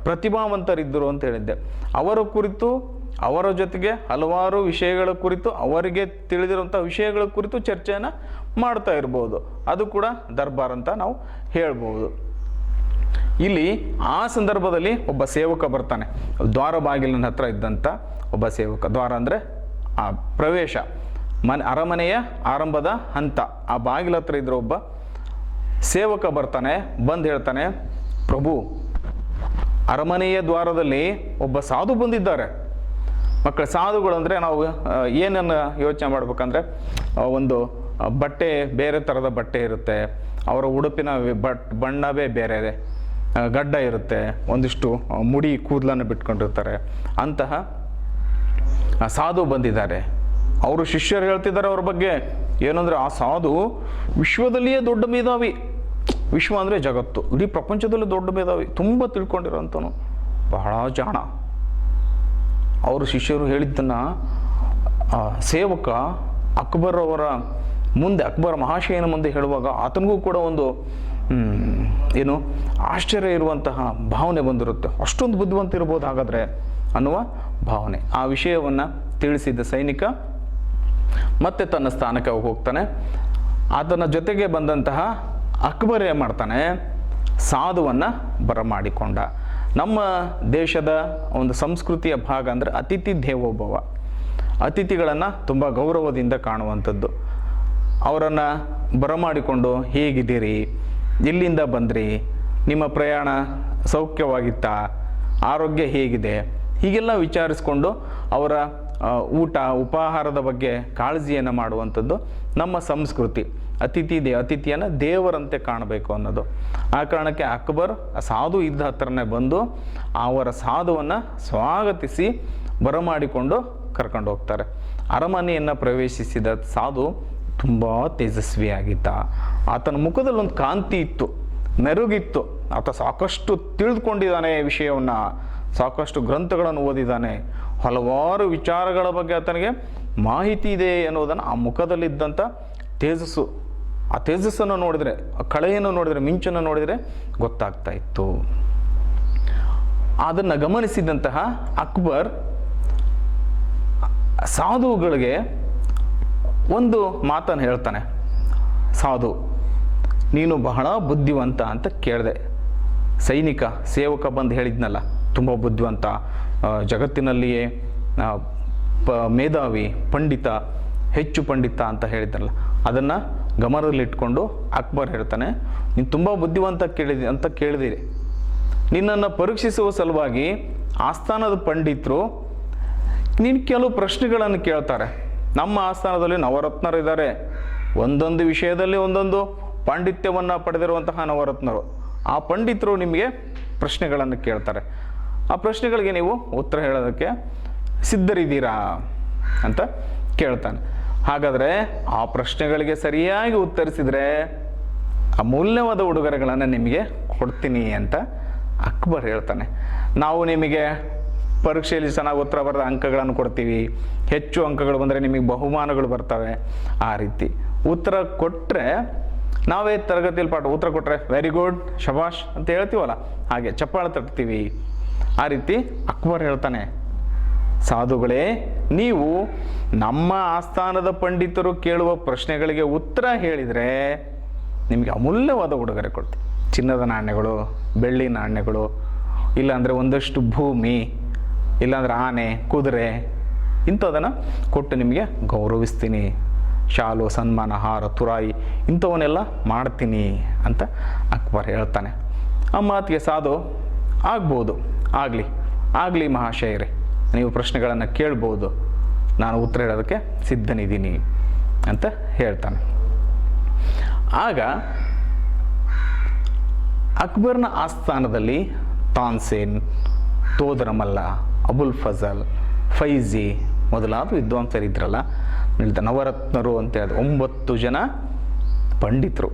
ಪ್ರತಿಭಾವಂತರಿದ್ದರು ಅಂತ ಹೇಳಿದ್ದೆ. ಅವರ ಕುರಿತು, ಅವರ ಜೊತೆಗೆ ಹಲವಾರು ವಿಷಯಗಳ ಕುರಿತು, ಅವರಿಗೆ ತಿಳಿದಿರುವಂಥ ವಿಷಯಗಳ ಕುರಿತು ಚರ್ಚೆಯನ್ನು ಮಾಡ್ತಾ ಇರ್ಬೋದು. ಅದು ಕೂಡ ದರ್ಬಾರ್ ಅಂತ ನಾವು ಹೇಳ್ಬೋದು. ಇಲ್ಲಿ ಆ ಸಂದರ್ಭದಲ್ಲಿ ಒಬ್ಬ ಸೇವಕ ಬರ್ತಾನೆ. ದ್ವಾರ ಬಾಗಿಲಿನ ಹತ್ರ ಇದ್ದಂಥ ಒಬ್ಬ ಸೇವಕ, ದ್ವಾರ ಅಂದರೆ ಆ ಪ್ರವೇಶ, ಅರಮನೆಯ ಆರಂಭದ ಹಂತ, ಆ ಬಾಗಿಲ ಹತ್ರ ಇದ್ರೋ ಒಬ್ಬ ಸೇವಕ ಬರ್ತಾನೆ. ಬಂದು ಹೇಳ್ತಾನೆ, ಪ್ರಭು, ಅರಮನೆಯ ದ್ವಾರದಲ್ಲಿ ಒಬ್ಬ ಸಾಧು ಬಂದಿದ್ದಾರೆ. ಮಕ್ಕಳ ಸಾಧುಗಳು ಅಂದರೆ ನಾವು ಏನನ್ನು ಯೋಚನೆ ಮಾಡ್ಬೇಕಂದ್ರೆ, ಒಂದು ಬಟ್ಟೆ, ಬೇರೆ ಥರದ ಬಟ್ಟೆ ಇರುತ್ತೆ, ಅವರ ಉಡುಪಿನ ಬಣ್ಣವೇ ಬೇರೆ, ಗಡ್ಡ ಇರುತ್ತೆ, ಒಂದಿಷ್ಟು ಮುಡಿ ಕೂದಲನ್ನು ಬಿಟ್ಕೊಂಡಿರ್ತಾರೆ. ಅಂತಹ ಸಾಧು ಬಂದಿದ್ದಾರೆ. ಅವರು ಶಿಷ್ಯರು ಹೇಳ್ತಿದ್ದಾರೆ ಅವ್ರ ಬಗ್ಗೆ ಏನಂದರೆ, ಆ ಸಾಧು ವಿಶ್ವದಲ್ಲಿಯೇ ದೊಡ್ಡ ಮೇಧಾವಿ. ವಿಶ್ವ ಅಂದರೆ ಜಗತ್ತು, ಇಡೀ ಪ್ರಪಂಚದಲ್ಲೂ ದೊಡ್ಡ ಮೇಧಾವಿ, ತುಂಬ ತಿಳ್ಕೊಂಡಿರೋಂಥನು, ಬಹಳ ಜಾಣ. ಅವರು ಶಿಷ್ಯರು ಹೇಳಿದ್ದನ್ನು ಸೇವಕ ಅಕ್ಬರ್ ಅವರ ಮುಂದೆ, ಅಕ್ಬರ್ ಮಹಾಶಯನ ಮುಂದೆ ಹೇಳುವಾಗ ಆತನಿಗೂ ಕೂಡ ಒಂದು ಏನು ಆಶ್ಚರ್ಯ ಇರುವಂತಹ ಭಾವನೆ ಬಂದಿರುತ್ತೆ. ಅಷ್ಟೊಂದು ಬುದ್ಧಿವಂತ ಇರ್ಬೋದು ಹಾಗಾದರೆ ಅನ್ನುವ ಭಾವನೆ. ಆ ವಿಷಯವನ್ನು ತಿಳಿಸಿದ್ದ ಸೈನಿಕ ಮತ್ತೆ ತನ್ನ ಸ್ಥಾನಕ್ಕೆ ಹೋಗ್ತಾನೆ. ಆತನ ಜೊತೆಗೆ ಬಂದಂತಹ ಅಕ್ಬರ್ ಏನು ಮಾಡ್ತಾನೆ, ಸಾಧುವನ್ನು ಬರಮಾಡಿಕೊಂಡ. ನಮ್ಮ ದೇಶದ ಒಂದು ಸಂಸ್ಕೃತಿಯ ಭಾಗ ಅಂದರೆ ಅತಿಥಿ ದೇವೋಭವ. ಅತಿಥಿಗಳನ್ನು ತುಂಬ ಗೌರವದಿಂದ ಕಾಣುವಂಥದ್ದು. ಅವರನ್ನು ಬರಮಾಡಿಕೊಂಡು, ಹೇಗಿದ್ದೀರಿ, ಎಲ್ಲಿಂದ ಬಂದ್ರಿ, ನಿಮ್ಮ ಪ್ರಯಾಣ ಸೌಖ್ಯವಾಗಿತ್ತಾ, ಆರೋಗ್ಯ ಹೇಗಿದೆ, ಹೀಗೆಲ್ಲ ವಿಚಾರಿಸ್ಕೊಂಡು ಅವರ ಊಟ ಉಪಹಾರದ ಬಗ್ಗೆ ಕಾಳಜಿಯನ್ನು ಮಾಡುವಂಥದ್ದು ನಮ್ಮ ಸಂಸ್ಕೃತಿ. ಅತಿಥಿಯನ್ನು ದೇವರಂತೆ ಕಾಣಬೇಕು ಅನ್ನೋದು. ಆ ಕಾರಣಕ್ಕೆ ಅಕ್ಬರ್ ಸಾಧು ಇದ್ದ ಹತ್ರನೇ ಬಂದು ಅವರ ಸಾಧುವನ್ನು ಸ್ವಾಗತಿಸಿ ಬರಮಾಡಿಕೊಂಡು ಕರ್ಕೊಂಡು ಹೋಗ್ತಾರೆ. ಅರಮನೆಯನ್ನು ಪ್ರವೇಶಿಸಿದ ಸಾಧು ತುಂಬ ತೇಜಸ್ವಿಯಾಗಿದ್ದ. ಆತನ ಮುಖದಲ್ಲಿ ಒಂದು ಕಾಂತಿ ಇತ್ತು, ಮೆರುಗಿತ್ತು. ಆತ ಸಾಕಷ್ಟು ತಿಳಿದುಕೊಂಡಿದ್ದಾನೆ ವಿಷಯವನ್ನು, ಸಾಕಷ್ಟು ಗ್ರಂಥಗಳನ್ನು ಓದಿದ್ದಾನೆ, ಹಲವಾರು ವಿಚಾರಗಳ ಬಗ್ಗೆ ಆತನಿಗೆ ಮಾಹಿತಿ ಇದೆ ಅನ್ನೋದನ್ನು ಆ ಮುಖದಲ್ಲಿದ್ದಂಥ ತೇಜಸ್ಸು, ಆ ತೇಜಸ್ಸನ್ನು ನೋಡಿದರೆ, ಆ ಕಳೆಯನ್ನು ನೋಡಿದರೆ, ಮಿಂಚನ್ನು ನೋಡಿದರೆ ಗೊತ್ತಾಗ್ತಾ ಇತ್ತು. ಅದನ್ನು ಗಮನಿಸಿದಂತಹ ಅಕ್ಬರ್ ಸಾಧುಗಳಿಗೆ ಒಂದು ಮಾತನ್ನು ಹೇಳ್ತಾನೆ. ಸಾಧು, ನೀನು ಬಹಳ ಬುದ್ಧಿವಂತ ಅಂತ ಕೇಳಿದೆ. ಸೈನಿಕ ಸೇವಕ ಬಂದು ಹೇಳಿದ್ನಲ್ಲ, ತುಂಬ ಬುದ್ಧಿವಂತ, ಜಗತ್ತಿನಲ್ಲಿಯೇ ಮೇಧಾವಿ, ಪಂಡಿತ, ಹೆಚ್ಚು ಪಂಡಿತ ಅಂತ ಹೇಳಿದ್ನಲ್ಲ, ಅದನ್ನು ಗಮನದಲ್ಲಿಟ್ಕೊಂಡು ಅಕ್ಬರ್ ಹೇಳ್ತಾನೆ, ನೀನು ತುಂಬ ಬುದ್ಧಿವಂತ ಕೇಳಿದಿರಿ. ನಿನ್ನನ್ನು ಪರೀಕ್ಷಿಸುವ ಸಲುವಾಗಿ ಆಸ್ಥಾನದ ಪಂಡಿತರು ನೀನು ಕೆಲವು ಪ್ರಶ್ನೆಗಳನ್ನು ಕೇಳ್ತಾರೆ. ನಮ್ಮ ಆಸ್ಥಾನದಲ್ಲಿ ನವರತ್ನರಿದ್ದಾರೆ, ಒಂದೊಂದು ವಿಷಯದಲ್ಲಿ ಒಂದೊಂದು ಪಾಂಡಿತ್ಯವನ್ನು ಪಡೆದಿರುವಂತಹ ನವರತ್ನರು. ಆ ಪಂಡಿತರು ನಿಮಗೆ ಪ್ರಶ್ನೆಗಳನ್ನು ಕೇಳ್ತಾರೆ. ಆ ಪ್ರಶ್ನೆಗಳಿಗೆ ನೀವು ಉತ್ತರ ಹೇಳೋದಕ್ಕೆ ಸಿದ್ಧರಿದ್ದೀರಾ ಅಂತ ಕೇಳ್ತಾನೆ. ಹಾಗಾದರೆ ಆ ಪ್ರಶ್ನೆಗಳಿಗೆ ಸರಿಯಾಗಿ ಉತ್ತರಿಸಿದರೆ ಅಮೂಲ್ಯವಾದ ಉಡುಗೊರೆಗಳನ್ನು ನಿಮಗೆ ಕೊಡ್ತೀನಿ ಅಂತ ಅಕ್ಬರ್ ಹೇಳ್ತಾನೆ. ನಾವು ನಿಮಗೆ ಪರೀಕ್ಷೆಯಲ್ಲಿ ಚೆನ್ನಾಗಿ ಉತ್ತರ ಬರೆದ ಅಂಕಗಳನ್ನು ಕೊಡ್ತೀವಿ, ಹೆಚ್ಚು ಅಂಕಗಳು ಬಂದರೆ ನಿಮಗೆ ಬಹುಮಾನಗಳು ಬರ್ತವೆ. ಆ ರೀತಿ ಉತ್ತರ ಕೊಟ್ಟರೆ, ನಾವೇ ತರಗತಿಯಲ್ಲಿ ಉತ್ತರ ಕೊಟ್ಟರೆ ವೆರಿ ಗುಡ್, ಶಬಾಷ್ ಅಂತ ಹೇಳ್ತೀವಲ್ಲ, ಹಾಗೆ ಚಪ್ಪಾಳೆ ತಟ್ತೀವಿ. ಆ ರೀತಿ ಅಕ್ಬರ್ ಹೇಳ್ತಾನೆ, ಸಾಧುಗಳೇ, ನೀವು ನಮ್ಮ ಆಸ್ಥಾನದ ಪಂಡಿತರು ಕೇಳುವ ಪ್ರಶ್ನೆಗಳಿಗೆ ಉತ್ತರ ಹೇಳಿದರೆ ನಿಮಗೆ ಅಮೂಲ್ಯವಾದ ಉಡುಗೊರೆ ಕೊಡ್ತೀವಿ. ಚಿನ್ನದ ನಾಣ್ಯಗಳು, ಬೆಳ್ಳಿ ನಾಣ್ಯಗಳು, ಇಲ್ಲಾಂದರೆ ಒಂದಷ್ಟು ಭೂಮಿ, ಇಲ್ಲಾಂದ್ರೆ ಆನೆ, ಕುದುರೆ, ಇಂಥದನ್ನು ಕೊಟ್ಟು ನಿಮಗೆ ಗೌರವಿಸ್ತೀನಿ. ಶಾಲು, ಸನ್ಮಾನ, ಹಾರ, ತುರಾಯಿ ಇಂಥವನ್ನೆಲ್ಲ ಮಾಡ್ತೀನಿ ಅಂತ ಅಕ್ಬರ್ ಹೇಳ್ತಾನೆ. ಆ ಮಾತಿಗೆ ಸಾಧು, ಆಗ್ಬೋದು, ಆಗಲಿ ಮಹಾಶಯರೇ, ನೀವು ಪ್ರಶ್ನೆಗಳನ್ನು ಕೇಳ್ಬೋದು, ನಾನು ಉತ್ತರ ಹೇಳೋದಕ್ಕೆ ಸಿದ್ಧನಿದ್ದೀನಿ ಅಂತ ಹೇಳ್ತಾನೆ. ಆಗ ಅಕ್ಬರ್ನ ಆಸ್ಥಾನದಲ್ಲಿ ತಾನ್ಸೇನ್, ತೋದರಮಲ್ಲ, ಅಬುಲ್ ಫಜಲ್, ಫೈಜಿ ಮೊದಲಾದ ವಿದ್ವಾಂಸರಿದ್ರಲ್ಲ, ನವರತ್ನರು ಅಂತ ಹೇಳಿದ 9 ಜನ ಪಂಡಿತರು,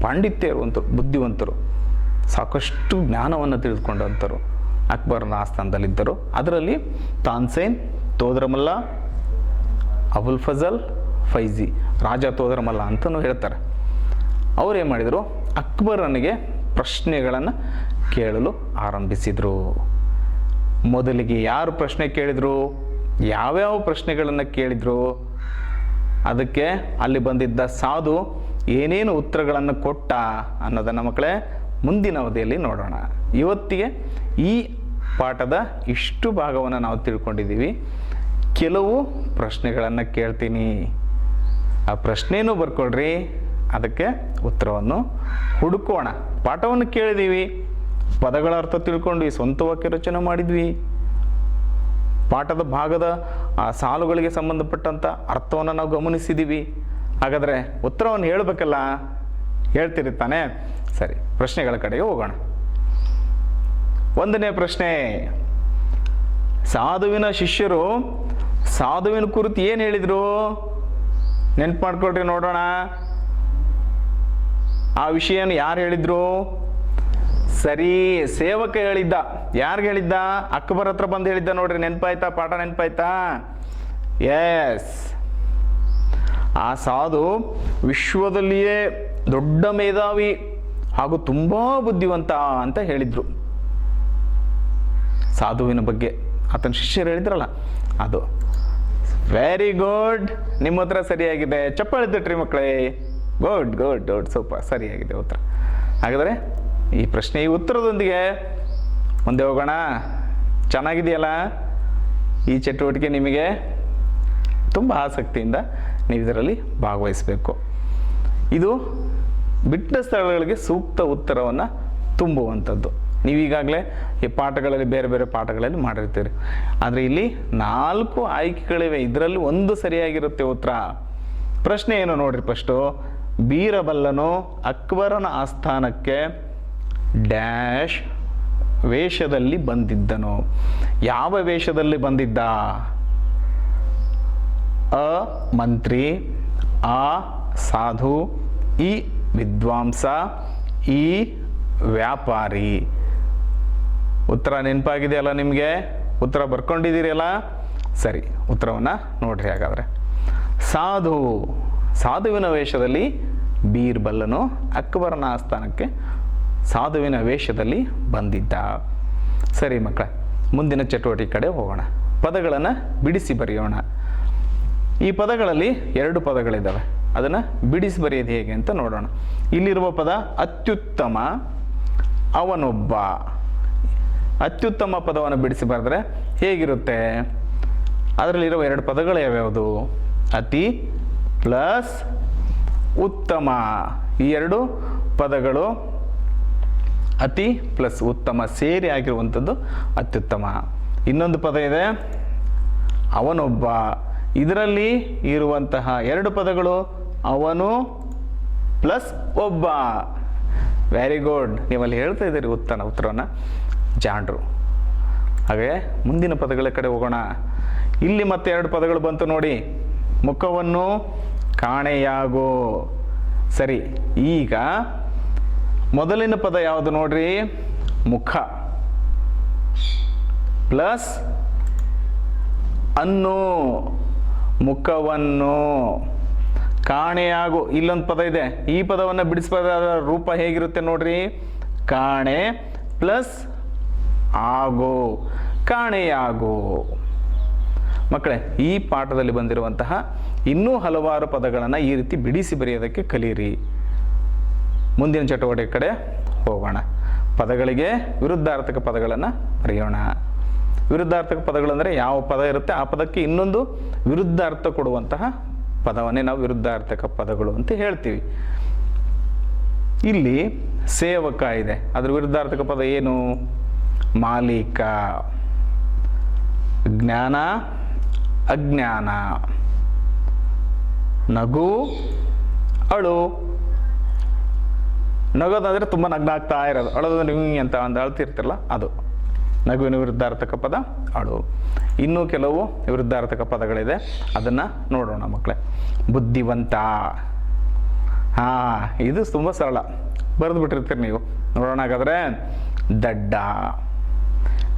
ಪಾಂಡಿತ್ಯ ಇರುವಂಥವ್ರು, ಬುದ್ಧಿವಂತರು, ಸಾಕಷ್ಟು ಜ್ಞಾನವನ್ನು ತಿಳಿದುಕೊಂಡಂಥವ್ರು ಅಕ್ಬರನ ಆಸ್ಥಾನದಲ್ಲಿದ್ದರು. ಅದರಲ್ಲಿ ತಾನ್ಸೇನ್, ತೋದರಮಲ್ಲ, ಅಬುಲ್ ಫಜಲ್, ಫೈಜಿ, ರಾಜ ತೋದರಮಲ್ಲ ಅಂತಲೂ ಹೇಳ್ತಾರೆ. ಅವರೇನು ಮಾಡಿದರು, ಅಕ್ಬರನಿಗೆ ಪ್ರಶ್ನೆಗಳನ್ನು ಕೇಳಲು ಆರಂಭಿಸಿದರು. ಮೊದಲಿಗೆ ಯಾರು ಪ್ರಶ್ನೆ ಕೇಳಿದರು, ಯಾವ್ಯಾವ ಪ್ರಶ್ನೆಗಳನ್ನು ಕೇಳಿದರು, ಅದಕ್ಕೆ ಅಲ್ಲಿ ಬಂದಿದ್ದ ಸಾಧು ಏನೇನು ಉತ್ತರಗಳನ್ನು ಕೊಟ್ಟ ಅನ್ನೋದನ್ನು ಮಕ್ಕಳೇ ಮುಂದಿನ ಅವಧಿಯಲ್ಲಿ ನೋಡೋಣ. ಇವತ್ತಿಗೆ ಈ ಪಾಠದ ಇಷ್ಟು ಭಾಗವನ್ನು ನಾವು ತಿಳ್ಕೊಂಡಿದ್ದೀವಿ. ಕೆಲವು ಪ್ರಶ್ನೆಗಳನ್ನು ಕೇಳ್ತೀನಿ, ಆ ಪ್ರಶ್ನೆನೂ ಬರ್ಕೊಳ್ರಿ, ಅದಕ್ಕೆ ಉತ್ತರವನ್ನು ಹುಡುಕೋಣ. ಪಾಠವನ್ನು ಕೇಳಿದ್ದೀವಿ, ಪದಗಳ ಅರ್ಥ ತಿಳ್ಕೊಂಡ್ವಿ, ಸ್ವಂತ ವಾಕ್ಯ ರಚನೆ ಮಾಡಿದ್ವಿ, ಪಾಠದ ಭಾಗದ ಆ ಸಾಲುಗಳಿಗೆ ಸಂಬಂಧಪಟ್ಟಂಥ ಅರ್ಥವನ್ನು ನಾವು ಗಮನಿಸಿದ್ದೀವಿ. ಹಾಗಾದರೆ ಉತ್ತರವನ್ನು ಹೇಳಬೇಕಲ್ಲ, ಹೇಳ್ತೀರಿ ತಾನೇ? ಸರಿ, ಪ್ರಶ್ನೆಗಳ ಕಡೆಗೆ ಹೋಗೋಣ. 1ನೇ ಪ್ರಶ್ನೆ, ಸಾಧುವಿನ ಶಿಷ್ಯರು ಸಾಧುವಿನ ಕುರಿತು ಏನು ಹೇಳಿದರು? ನೆನ್ಪು ಮಾಡ್ಕೊಳ್ರಿ, ನೋಡೋಣ. ಆ ವಿಷಯನ ಯಾರು ಹೇಳಿದ್ರು? ಸರಿ, ಸೇವಕ ಹೇಳಿದ್ದ. ಯಾರಿಗೆ ಹೇಳಿದ್ದ? ಅಕ್ಬರ್ ಹತ್ರ ಬಂದು ಹೇಳಿದ್ದ. ನೋಡ್ರಿ, ನೆನಪಾಯ್ತಾ? ಪಾಠ ನೆನಪಾಯ್ತಾ? ಎಸ್, ಆ ಸಾಧು ವಿಶ್ವದಲ್ಲಿಯೇ ದೊಡ್ಡ ಮೇಧಾವಿ ಹಾಗೂ ತುಂಬ ಬುದ್ಧಿವಂತ ಅಂತ ಹೇಳಿದ್ರು. ಸಾಧುವಿನ ಬಗ್ಗೆ ಆತನ ಶಿಷ್ಯರು ಹೇಳಿದ್ರಲ್ಲ, ಅದು. ವೆರಿ ಗುಡ್, ನಿಮ್ಮ ಹತ್ರ ಸರಿಯಾಗಿದೆ. ಚಪ್ಪಾಳೆ ತಟ್ರಿ ಮಕ್ಕಳೇ. ಗುಡ್ ಗುಡ್ ಗುಡ್, ಸೂಪರ್, ಸರಿಯಾಗಿದೆ ಉತ್ತರ. ಹಾಗಾದರೆ ಈ ಪ್ರಶ್ನೆ, ಈ ಉತ್ತರದೊಂದಿಗೆ ಮುಂದೆ ಹೋಗೋಣ. ಚೆನ್ನಾಗಿದೆಯಲ್ಲ ಈ ಚಟುವಟಿಕೆ? ನಿಮಗೆ ತುಂಬ ಆಸಕ್ತಿಯಿಂದ ನೀವು ಇದರಲ್ಲಿ ಭಾಗವಹಿಸಬೇಕು. ಇದು ಬಿಟ್ಟ ಸ್ಥಳಗಳಿಗೆ ಸೂಕ್ತ ಉತ್ತರವನ್ನು ತುಂಬುವಂಥದ್ದು. ನೀವೀಗಾಗಲೇ ಈ ಪಾಠಗಳಲ್ಲಿ ಬೇರೆ ಬೇರೆ ಪಾಠಗಳಲ್ಲಿ ಮಾಡಿರ್ತೀರಿ. ಆದರೆ ಇಲ್ಲಿ 4 ಆಯ್ಕೆಗಳಿವೆ, ಇದರಲ್ಲಿ ಒಂದು ಸರಿಯಾಗಿರುತ್ತೆ ಉತ್ತರ. ಪ್ರಶ್ನೆ ಏನು ನೋಡ್ರಿ ಫಸ್ಟು. ಬೀರಬಲ್ಲನು ಅಕ್ಬರನ ಆಸ್ಥಾನಕ್ಕೆ ಡ್ಯಾಶ್ ವೇಷದಲ್ಲಿ ಬಂದಿದ್ದನು. ಯಾವ ವೇಷದಲ್ಲಿ ಬಂದಿದ್ದ? ಅ ಮಂತ್ರಿ, ಆ ಸಾಧು, ಈ ವಿದ್ವಾಂಸ, ಈ ವ್ಯಾಪಾರಿ. ಉತ್ತರ ನೆನಪಾಗಿದೆಯಲ್ಲ ನಿಮಗೆ? ಉತ್ತರ ಬರ್ಕೊಂಡಿದ್ದೀರಲ್ಲ? ಸರಿ, ಉತ್ತರವನ್ನು ನೋಡ್ರಿ. ಹಾಗಾದರೆ ಸಾಧು, ಸಾಧುವಿನ ವೇಷದಲ್ಲಿ ಬೀರ್ಬಲ್ಲನು ಅಕ್ಬರನ ಆಸ್ಥಾನಕ್ಕೆ ಸಾಧುವಿನ ವೇಷದಲ್ಲಿ ಬಂದಿದ್ದ. ಸರಿ ಮಕ್ಕಳ, ಮುಂದಿನ ಚಟುವಟಿಕೆ ಕಡೆ ಹೋಗೋಣ. ಪದಗಳನ್ನು ಬಿಡಿಸಿ ಬರೆಯೋಣ. ಈ ಪದಗಳಲ್ಲಿ 2 ಪದಗಳಿದ್ದಾವೆ, ಅದನ್ನು ಬಿಡಿಸಿ ಬರೆಯೋದು ಹೇಗೆ ಅಂತ ನೋಡೋಣ. ಇಲ್ಲಿರುವ ಪದ ಅತ್ಯುತ್ತಮ, ಅವನೊಬ್ಬ. ಅತ್ಯುತ್ತಮ ಪದವನ್ನು ಬಿಡಿಸಿ ಬರೆದ್ರೆ ಹೇಗಿರುತ್ತೆ? ಅದರಲ್ಲಿರುವ 2 ಪದಗಳು ಯಾವ್ಯಾವುದು? ಅತಿ ಪ್ಲಸ್ ಉತ್ತಮ. ಈ 2 ಪದಗಳು ಅತಿ ಪ್ಲಸ್ ಉತ್ತಮ ಸೇರಿ ಆಗಿರುವಂಥದ್ದು ಅತ್ಯುತ್ತಮ. ಇನ್ನೊಂದು ಪದ ಇದೆ ಅವನೊಬ್ಬ. ಇದರಲ್ಲಿ ಇರುವಂತಹ 2 ಪದಗಳು ಅವನು ಪ್ಲಸ್ ಒಬ್ಬ. ವೆರಿ ಗುಡ್, ನೀವಲ್ಲಿ ಹೇಳ್ತಾ ಇದ್ದೀರಿ ಉತ್ತರವನ್ನು ಜಾಂಡ್ರು. ಹಾಗೆ ಮುಂದಿನ ಪದಗಳ ಕಡೆ ಹೋಗೋಣ. ಇಲ್ಲಿ ಮತ್ತೆ 2 ಪದಗಳು ಬಂತು ನೋಡಿ. ಮುಖವನ್ನು ಕಾಣೆಯಾಗೋ. ಸರಿ, ಈಗ ಮೊದಲಿನ ಪದ ಯಾವುದು ನೋಡ್ರಿ? ಮುಖ ಪ್ಲಸ್ ಅನ್ನು, ಮುಖವನ್ನು ಕಾಣೆಯಾಗು. ಇಲ್ಲೊಂದು ಪದ ಇದೆ, ಈ ಪದವನ್ನು ಬಿಡಿಸಬಹುದಾದ ರೂಪ ಹೇಗಿರುತ್ತೆ ನೋಡ್ರಿ? ಕಾಣೆ ಪ್ಲಸ್ ಆಗೋ, ಕಾಣೆಯಾಗೋ. ಮಕ್ಕಳೇ, ಈ ಪಾಠದಲ್ಲಿ ಬಂದಿರುವಂತಹ ಇನ್ನೂ ಹಲವಾರು ಪದಗಳನ್ನು ಈ ರೀತಿ ಬಿಡಿಸಿ ಬರೆಯೋದಕ್ಕೆ ಕಲೀರಿ. ಮುಂದಿನ ಚಟುವಟಿಕೆ ಕಡೆ ಹೋಗೋಣ. ಪದಗಳಿಗೆ ವಿರುದ್ಧಾರ್ಥಕ ಪದಗಳನ್ನು ಬರೆಯೋಣ. ವಿರುದ್ಧಾರ್ಥಕ ಪದಗಳಂದರೆ ಯಾವ ಪದ ಇರುತ್ತೆ ಆ ಪದಕ್ಕೆ ಇನ್ನೊಂದು ವಿರುದ್ಧಾರ್ಥ ಕೊಡುವಂತಹ ಪದವನ್ನೇ ನಾವು ವಿರುದ್ಧಾರ್ಥಕ ಪದಗಳು ಅಂತ ಹೇಳ್ತೀವಿ. ಇಲ್ಲಿ ಸೇವಕ ಇದೆ, ಅದರ ವಿರುದ್ಧಾರ್ಥಕ ಪದ ಏನು? ಮಾಲೀಕ. ಜ್ಞಾನ ಅಜ್ಞಾನ. ನಗು ಅಳು. ನಗೋದಂದರೆ ತುಂಬ ನಗ್ನಾಗ್ತಾ ಇರೋದು, ಅಳೋದು ಅಂತ ಒಂದು ಅಳ್ತಿರ್ತಿರಲ್ಲ ಅದು. ನಗುವಿನ ವಿರುದ್ಧಾರ್ಥಕ ಪದ ಅಳು. ಇನ್ನೂ ಕೆಲವು ವಿರುದ್ಧಾರ್ಥಕ ಪದಗಳಿದೆ, ಅದನ್ನು ನೋಡೋಣ ಮಕ್ಕಳೇ. ಬುದ್ಧಿವಂತ. ಹಾಂ, ಇದು ತುಂಬ ಸರಳ, ಬರೆದು ಬಿಟ್ಟಿರ್ತೀರಿ ನೀವು. ನೋಡೋಣ ಹಾಗಾದರೆ. ದಡ್ಡ.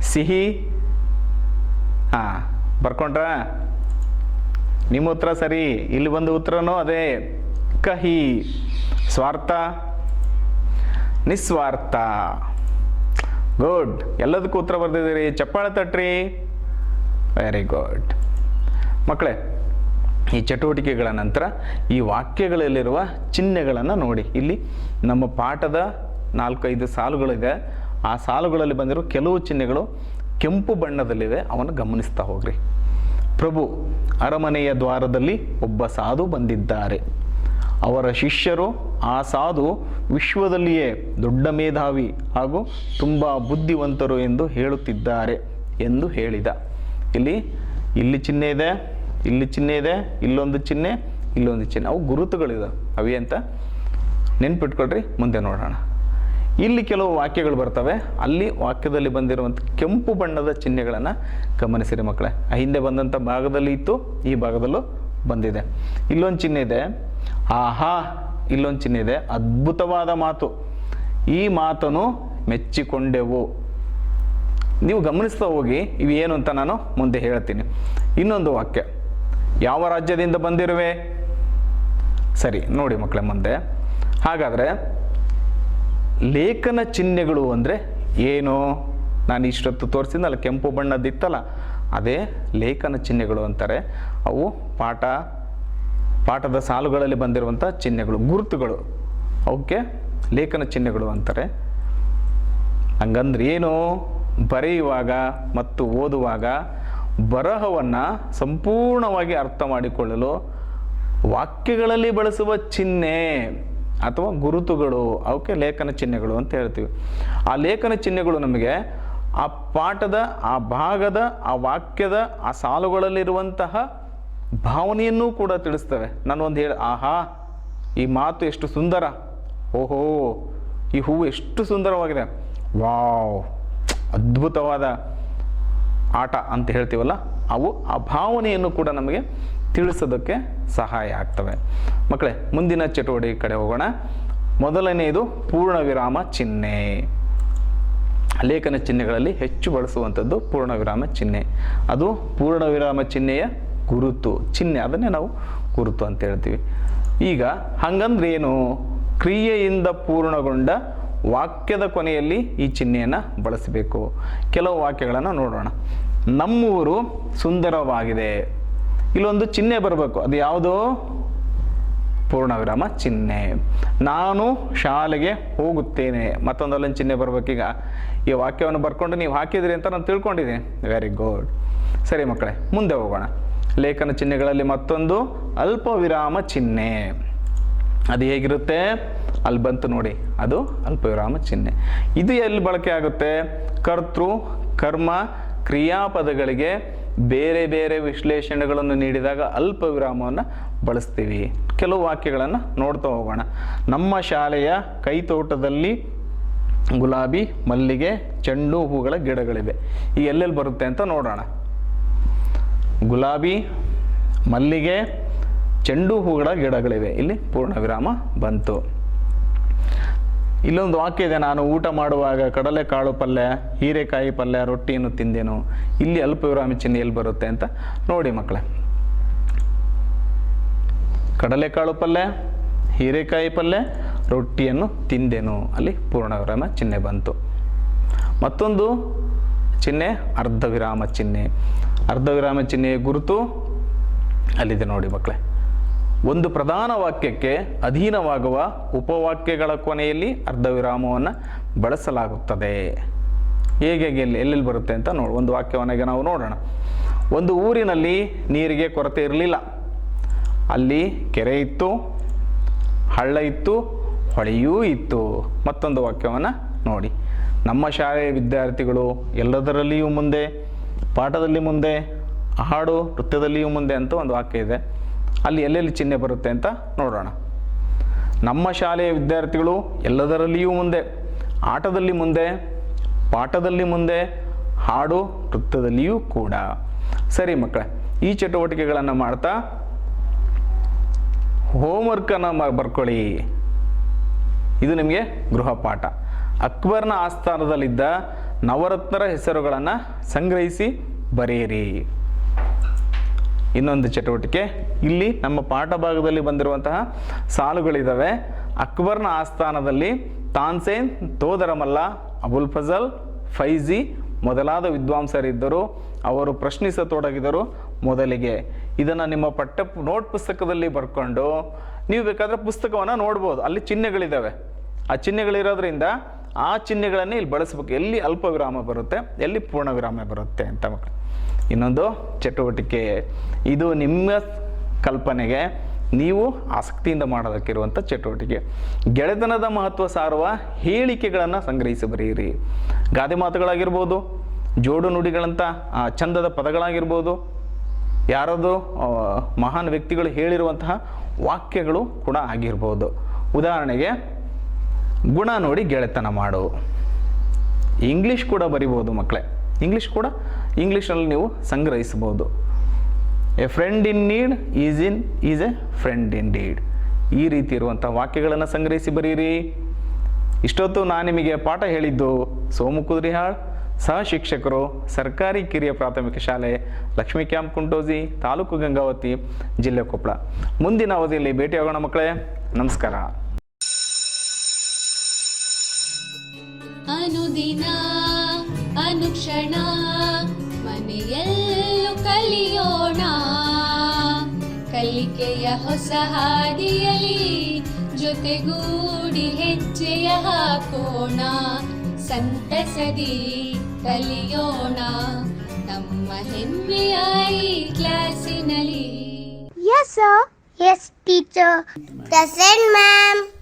ಸಿಹಿ. ಹಾಂ, ಬರ್ಕೊಂಡ್ರ? ನಿಮ್ಮ ಉತ್ತರ ಸರಿ. ಇಲ್ಲಿ ಬಂದು ಉತ್ತರನೂ ಅದೇ, ಕಹಿ. ಸ್ವಾರ್ಥ. ನಿಸ್ವಾರ್ಥ. ಗುಡ್, ಎಲ್ಲದಕ್ಕೂ ಉತ್ತರ ಬರೆದಿದ್ದೀರಿ. ಚಪ್ಪಾಳೆ ತಟ್ರಿ. ವೆರಿ ಗುಡ್ ಮಕ್ಕಳೇ. ಈ ಚಟುವಟಿಕೆಗಳ ನಂತರ ಈ ವಾಕ್ಯಗಳಲ್ಲಿರುವ ಚಿಹ್ನೆಗಳನ್ನು ನೋಡಿ. ಇಲ್ಲಿ ನಮ್ಮ ಪಾಠದ 4-5 ಸಾಲುಗಳಿದೆ. ಆ ಸಾಲುಗಳಲ್ಲಿ ಬಂದಿರೋ ಕೆಲವು ಚಿಹ್ನೆಗಳು ಕೆಂಪು ಬಣ್ಣದಲ್ಲಿವೆ, ಅವನ್ನು ಗಮನಿಸ್ತಾ ಹೋಗ್ರಿ. ಪ್ರಭು, ಅರಮನೆಯ ದ್ವಾರದಲ್ಲಿ ಒಬ್ಬ ಸಾಧು ಬಂದಿದ್ದಾರೆ. ಅವರ ಶಿಷ್ಯರು ಆ ಸಾಧು ವಿಶ್ವದಲ್ಲಿಯೇ ದೊಡ್ಡ ಮೇಧಾವಿ ಹಾಗೂ ತುಂಬ ಬುದ್ಧಿವಂತರು ಎಂದು ಹೇಳುತ್ತಿದ್ದಾರೆ ಎಂದು ಹೇಳಿದ. ಇಲ್ಲಿ ಚಿಹ್ನೆ ಇದೆ, ಇಲ್ಲಿ ಚಿಹ್ನೆ ಇದೆ, ಇಲ್ಲೊಂದು ಚಿಹ್ನೆ, ಇಲ್ಲೊಂದು ಚಿಹ್ನೆ. ಅವು ಗುರುತುಗಳಿದೆ. ಅವಿ ಅಂತ ನೆನ್ಪಿಟ್ಕೊಳ್ರಿ. ಮುಂದೆ ನೋಡೋಣ. ಇಲ್ಲಿ ಕೆಲವು ವಾಕ್ಯಗಳು ಬರ್ತವೆ. ಅಲ್ಲಿ ವಾಕ್ಯದಲ್ಲಿ ಬಂದಿರುವಂಥ ಕೆಂಪು ಬಣ್ಣದ ಚಿಹ್ನೆಗಳನ್ನು ಗಮನಿಸಿರಿ ಮಕ್ಕಳೇ. ಹಿಂದೆ ಬಂದಂಥ ಭಾಗದಲ್ಲಿ ಇತ್ತು, ಈ ಭಾಗದಲ್ಲೂ ಬಂದಿದೆ. ಇಲ್ಲೊಂದು ಚಿಹ್ನೆ ಇದೆ, ಆಹಾ. ಇಲ್ಲೊಂದು ಚಿಹ್ನೆ ಇದೆ, ಅದ್ಭುತವಾದ ಮಾತು. ಈ ಮಾತನ್ನು ಮೆಚ್ಚಿಕೊಂಡೆವು. ನೀವು ಗಮನಿಸ್ತಾ ಹೋಗಿ, ಇವೇನು ಅಂತ ನಾನು ಮುಂದೆ ಹೇಳ್ತೀನಿ. ಇನ್ನೊಂದು ವಾಕ್ಯ, ಯಾವ ರಾಜ್ಯದಿಂದ ಬಂದಿರುವೆ? ಸರಿ, ನೋಡಿ ಮಕ್ಕಳೇ ಮುಂದೆ. ಹಾಗಾದರೆ ಲೇಖನ ಚಿಹ್ನೆಗಳು ಅಂದರೆ ಏನು? ನಾನು ಇಷ್ಟೊತ್ತು ತೋರಿಸಿದ್ನಲ್ಲ, ಕೆಂಪು ಬಣ್ಣದ್ದಿತ್ತಲ್ಲ, ಅದೇ ಲೇಖನ ಚಿಹ್ನೆಗಳು ಅಂತಾರೆ. ಅವು ಪಾಠದ ಸಾಲುಗಳಲ್ಲಿ ಬಂದಿರುವಂಥ ಚಿಹ್ನೆಗಳು, ಗುರುತುಗಳು. ಅವಕ್ಕೆ ಲೇಖನ ಚಿಹ್ನೆಗಳು ಅಂತಾರೆ. ಹಂಗಂದ್ರೆ ಏನು? ಬರೆಯುವಾಗ ಮತ್ತು ಓದುವಾಗ ಬರಹವನ್ನು ಸಂಪೂರ್ಣವಾಗಿ ಅರ್ಥ ಮಾಡಿಕೊಳ್ಳಲು ವಾಕ್ಯಗಳಲ್ಲಿ ಬಳಸುವ ಚಿಹ್ನೆ ಅಥವಾ ಗುರುತುಗಳು, ಅವಕ್ಕೆ ಲೇಖನ ಚಿಹ್ನೆಗಳು ಅಂತ ಹೇಳ್ತೀವಿ. ಆ ಲೇಖನ ಚಿಹ್ನೆಗಳು ನಮಗೆ ಆ ಪಾಠದ, ಆ ಭಾಗದ, ಆ ವಾಕ್ಯದ, ಆ ಸಾಲುಗಳಲ್ಲಿರುವಂತಹ ಭಾವನೆಯನ್ನು ಕೂಡ ತಿಳಿಸ್ತವೆ. ನಾನು ಒಂದು ಆಹಾ, ಈ ಮಾತು ಎಷ್ಟು ಸುಂದರ, ಓಹೋ, ಈ ಹೂವು ಎಷ್ಟು ಸುಂದರವಾಗಿದೆ, ವಾವ್, ಅದ್ಭುತವಾದ ಆಟ ಅಂತ ಹೇಳ್ತೀವಲ್ಲ, ಅವು ಆ ಭಾವನೆಯನ್ನು ಕೂಡ ನಮಗೆ ತಿಳಿಸೋದಕ್ಕೆ ಸಹಾಯ ಆಗ್ತವೆ. ಮಕ್ಕಳೇ, ಮುಂದಿನ ಚಟುವಟಿಕೆ ಕಡೆ ಹೋಗೋಣ. ಮೊದಲನೆಯದು ಪೂರ್ಣ ವಿರಾಮ ಚಿಹ್ನೆ. ಲೇಖನ ಚಿಹ್ನೆಗಳಲ್ಲಿ ಹೆಚ್ಚು ಬಳಸುವಂಥದ್ದು ಪೂರ್ಣ ವಿರಾಮ ಚಿಹ್ನೆ. ಅದು ಪೂರ್ಣ ವಿರಾಮ ಚಿಹ್ನೆಯ ಗುರುತು, ಚಿಹ್ನೆ, ಅದನ್ನೇ ನಾವು ಗುರುತು ಅಂತ ಹೇಳ್ತೀವಿ. ಈಗ ಹಂಗಂದ್ರೆ ಏನು? ಕ್ರಿಯೆಯಿಂದ ಪೂರ್ಣಗೊಂಡ ವಾಕ್ಯದ ಕೊನೆಯಲ್ಲಿ ಈ ಚಿಹ್ನೆಯನ್ನು ಬಳಸಬೇಕು. ಕೆಲವು ವಾಕ್ಯಗಳನ್ನು ನೋಡೋಣ. ನಮ್ಮೂರು ಸುಂದರವಾಗಿದೆ. ಇಲ್ಲೊಂದು ಚಿಹ್ನೆ ಬರಬೇಕು. ಅದು ಯಾವುದು? ಪೂರ್ಣ ವಿರಾಮ ಚಿಹ್ನೆ. ನಾನು ಶಾಲೆಗೆ ಹೋಗುತ್ತೇನೆ. ಮತ್ತೊಂದಲ್ಲೊಂದು ಚಿಹ್ನೆ ಬರಬೇಕೀಗ. ಈ ವಾಕ್ಯವನ್ನು ಬರ್ಕೊಂಡು ನೀವು ಹಾಕಿದಿರಿ ಅಂತ ನಾನು ತಿಳ್ಕೊಂಡಿದ್ದೀನಿ. Very good. ಸರಿ ಮಕ್ಕಳೇ, ಮುಂದೆ ಹೋಗೋಣ. ಲೇಖನ ಚಿಹ್ನೆಗಳಲ್ಲಿ ಮತ್ತೊಂದು ಅಲ್ಪ ವಿರಾಮ ಚಿಹ್ನೆ. ಅದು ಹೇಗಿರುತ್ತೆ? ಅಲ್ಲಿ ಬಂತು ನೋಡಿ, ಅದು ಅಲ್ಪ ವಿರಾಮ ಚಿಹ್ನೆ. ಇದು ಎಲ್ಲಿ ಬಳಕೆ ಆಗುತ್ತೆ? ಕರ್ತೃ, ಕರ್ಮ, ಕ್ರಿಯಾಪದಗಳಿಗೆ ಬೇರೆ ಬೇರೆ ವಿಶ್ಲೇಷಣೆಗಳನ್ನು ನೀಡಿದಾಗ ಅಲ್ಪ ವಿರಾಮವನ್ನು ಬಳಸ್ತೀವಿ. ಕೆಲವು ವಾಕ್ಯಗಳನ್ನು ನೋಡ್ತಾ ಹೋಗೋಣ. ನಮ್ಮ ಶಾಲೆಯ ಕೈತೋಟದಲ್ಲಿ ಗುಲಾಬಿ, ಮಲ್ಲಿಗೆ, ಚೆಂಡು ಹೂಗಳ ಗಿಡಗಳಿವೆ. ಈ ಎಲ್ಲೆಲ್ಲಿ ಬರುತ್ತೆ ಅಂತ ನೋಡೋಣ. ಗುಲಾಬಿ, ಮಲ್ಲಿಗೆ, ಚೆಂಡು ಹೂಗಳ ಗಿಡಗಳಿವೆ. ಇಲ್ಲಿ ಪೂರ್ಣ ವಿರಾಮ ಬಂತು. ಇಲ್ಲೊಂದು ವಾಕ್ಯ ಇದೆ, ನಾನು ಊಟ ಮಾಡುವಾಗ ಕಡಲೆಕಾಳು ಪಲ್ಯ, ಹೀರೆಕಾಯಿ ಪಲ್ಯ, ರೊಟ್ಟಿಯನ್ನು ತಿಂದೆನು. ಇಲ್ಲಿ ಅಲ್ಪ ವಿರಾಮ ಚಿಹ್ನೆ ಎಲ್ಲಿ ಬರುತ್ತೆ ಅಂತ ನೋಡಿ ಮಕ್ಕಳೇ. ಕಡಲೆಕಾಳು ಪಲ್ಯ, ಹೀರೆಕಾಯಿ ಪಲ್ಯ, ರೊಟ್ಟಿಯನ್ನು ತಿಂದೆನು. ಅಲ್ಲಿ ಪೂರ್ಣ ವಿರಾಮ ಚಿಹ್ನೆ ಬಂತು. ಮತ್ತೊಂದು ಚಿಹ್ನೆ ಅರ್ಧ ವಿರಾಮ ಚಿಹ್ನೆ. ಅರ್ಧ ವಿರಾಮ ಚಿಹ್ನೆಯ ಗುರುತು ಅಲ್ಲಿದೆ ನೋಡಿ ಮಕ್ಕಳೇ. ಒಂದು ಪ್ರಧಾನ ವಾಕ್ಯಕ್ಕೆ ಅಧೀನವಾಗುವ ಉಪವಾಕ್ಯಗಳ ಕೊನೆಯಲ್ಲಿ ಅರ್ಧ ವಿರಾಮವನ್ನು ಬಳಸಲಾಗುತ್ತದೆ. ಹೇಗೆ ಎಲ್ಲೆಲ್ಲಿ ಬರುತ್ತೆ ಅಂತ ಒಂದು ವಾಕ್ಯವನ್ನಾಗಿ ನಾವು ನೋಡೋಣ. ಒಂದು ಊರಿನಲ್ಲಿ ನೀರಿಗೆ ಕೊರತೆ ಇರಲಿಲ್ಲ. ಅಲ್ಲಿ ಕೆರೆ ಇತ್ತು, ಹಳ್ಳ ಇತ್ತು, ಹೊಳೆಯೂ ಇತ್ತು. ಮತ್ತೊಂದು ವಾಕ್ಯವನ್ನು ನೋಡಿ. ನಮ್ಮ ಶಾಲೆಯ ವಿದ್ಯಾರ್ಥಿಗಳು ಎಲ್ಲದರಲ್ಲಿಯೂ ಮುಂದೆ, ಪಾಠದಲ್ಲಿ ಮುಂದೆ, ಹಾಡು ನೃತ್ಯದಲ್ಲಿಯೂ ಮುಂದೆ ಅಂತ ಒಂದು ವಾಕ್ಯ ಇದೆ. ಅಲ್ಲಿ ಎಲ್ಲೆಲ್ಲಿ ಚಿಹ್ನೆ ಬರುತ್ತೆ ಅಂತ ನೋಡೋಣ. ನಮ್ಮ ಶಾಲೆಯ ವಿದ್ಯಾರ್ಥಿಗಳು ಎಲ್ಲದರಲ್ಲಿಯೂ ಮುಂದೆ, ಆಟದಲ್ಲಿ ಮುಂದೆ, ಪಾಠದಲ್ಲಿ ಮುಂದೆ, ಹಾಡು ನೃತ್ಯದಲ್ಲಿಯೂ ಕೂಡ. ಸರಿ ಮಕ್ಕಳೇ, ಈ ಚಟುವಟಿಕೆಗಳನ್ನು ಮಾಡ್ತಾ ಹೋಮ್ವರ್ಕನ್ನು ಬರ್ಕೊಳ್ಳಿ. ಇದು ನಿಮಗೆ ಗೃಹ ಪಾಠ. ಅಕ್ಬರ್ನ ಆಸ್ಥಾನದಲ್ಲಿದ್ದ ನವರತ್ನರ ಹೆಸರುಗಳನ್ನು ಸಂಗ್ರಹಿಸಿ ಬರೆಯಿರಿ. ಇನ್ನೊಂದು ಚಟುವಟಿಕೆ, ಇಲ್ಲಿ ನಮ್ಮ ಪಾಠ ಭಾಗದಲ್ಲಿ ಬಂದಿರುವಂತಹ ಸಾಲುಗಳಿದ್ದಾವೆ. ಅಕ್ಬರ್ನ ಆಸ್ಥಾನದಲ್ಲಿ ತಾನ್ಸೇನ್, ತೋದರಮಲ್ಲ, ಅಬುಲ್ ಫಜಲ್, ಫೈಜಿ ಮೊದಲಾದ ವಿದ್ವಾಂಸರಿದ್ದರು. ಅವರು ಪ್ರಶ್ನಿಸತೊಡಗಿದರು ಮೊದಲಿಗೆ. ಇದನ್ನು ನಿಮ್ಮ ನೋಟ್ ಪುಸ್ತಕದಲ್ಲಿ ಬರ್ಕೊಂಡು ನೀವು ಬೇಕಾದರೆ ಪುಸ್ತಕವನ್ನು ನೋಡ್ಬೋದು. ಅಲ್ಲಿ ಚಿಹ್ನೆಗಳಿದ್ದಾವೆ. ಆ ಚಿಹ್ನೆಗಳಿರೋದ್ರಿಂದ ಆ ಚಿಹ್ನೆಗಳನ್ನೇ ಇಲ್ಲಿ ಬಳಸಬೇಕು. ಎಲ್ಲಿ ಅಲ್ಪ ವಿರಾಮ ಬರುತ್ತೆ, ಎಲ್ಲಿ ಪೂರ್ಣ ವಿರಾಮ ಬರುತ್ತೆ ಅಂತ ಮಕ್ಕಳು. ಇನ್ನೊಂದು ಚಟುವಟಿಕೆ, ಇದು ನಿಮ್ಮ ಕಲ್ಪನೆಗೆ ನೀವು ಆಸಕ್ತಿಯಿಂದ ಮಾಡೋದಕ್ಕಿರುವಂಥ ಚಟುವಟಿಕೆ. ಗೆಳೆತನದ ಮಹತ್ವ ಸಾರುವ ಹೇಳಿಕೆಗಳನ್ನು ಸಂಗ್ರಹಿಸಿ ಬರೆಯಿರಿ. ಗಾದೆ ಮಾತುಗಳಾಗಿರ್ಬೋದು, ಜೋಡು ನುಡಿಗಳಂಥ ಚಂದದ ಪದಗಳಾಗಿರ್ಬೋದು, ಯಾರದು ಮಹಾನ್ ವ್ಯಕ್ತಿಗಳು ಹೇಳಿರುವಂತಹ ವಾಕ್ಯಗಳು ಕೂಡ ಆಗಿರ್ಬೋದು. ಉದಾಹರಣೆಗೆ, ಗುಣ ನೋಡಿ ಗೆಳೆತನ ಮಾಡು. ಇಂಗ್ಲೀಷ್ ಕೂಡ ಬರಿಬೋದು ಮಕ್ಕಳೇ. ಇಂಗ್ಲೀಷ್ನಲ್ಲಿ ನೀವು ಸಂಗ್ರಹಿಸ್ಬೋದು. A friend in need is A friend in deed. ಈ ರೀತಿ ಇರುವಂಥ ವಾಕ್ಯಗಳನ್ನು ಸಂಗ್ರಹಿಸಿ ಬರೀರಿ. ಇಷ್ಟೊತ್ತು ನಾನು ನಿಮಗೆ ಪಾಠ ಹೇಳಿದ್ದು ಸೋಮು ಕುದ್ರಿಹಾಳ್, ಸಹ ಶಿಕ್ಷಕರು, ಸರ್ಕಾರಿ ಕಿರಿಯ ಪ್ರಾಥಮಿಕ ಶಾಲೆ ಲಕ್ಷ್ಮೀ ಕ್ಯಾಂಪ್ ಕುಂಟೋಜಿ, ತಾಲೂಕು ಗಂಗಾವತಿ, ಜಿಲ್ಲೆ ಕೊಪ್ಪಳ. ಮುಂದಿನ ಅವಧಿಯಲ್ಲಿ ಭೇಟಿಯಾಗೋಣ ಮಕ್ಕಳೇ. ನಮಸ್ಕಾರ. ಅನುದಿನ ಅನುಕ್ಷಣ ಮನೆಯಲ್ಲೂ ಕಲಿಯೋಣ, ಕಲಿಕೆಯ ಹೊಸ ಹಾದಿಯಲಿ ಜೊತೆಗೂಡಿ ಹೆಜ್ಜೆಯ ಹಾಕೋಣ, ಸಂತಸದಿ ಕಲಿಯೋಣ ನಮ್ಮ ಹೆಮ್ಮೆಯ ಈ ಕ್ಲಾಸಿನಲ್ಲಿ. Yes, sir. Yes, teacher. Present, ma'am.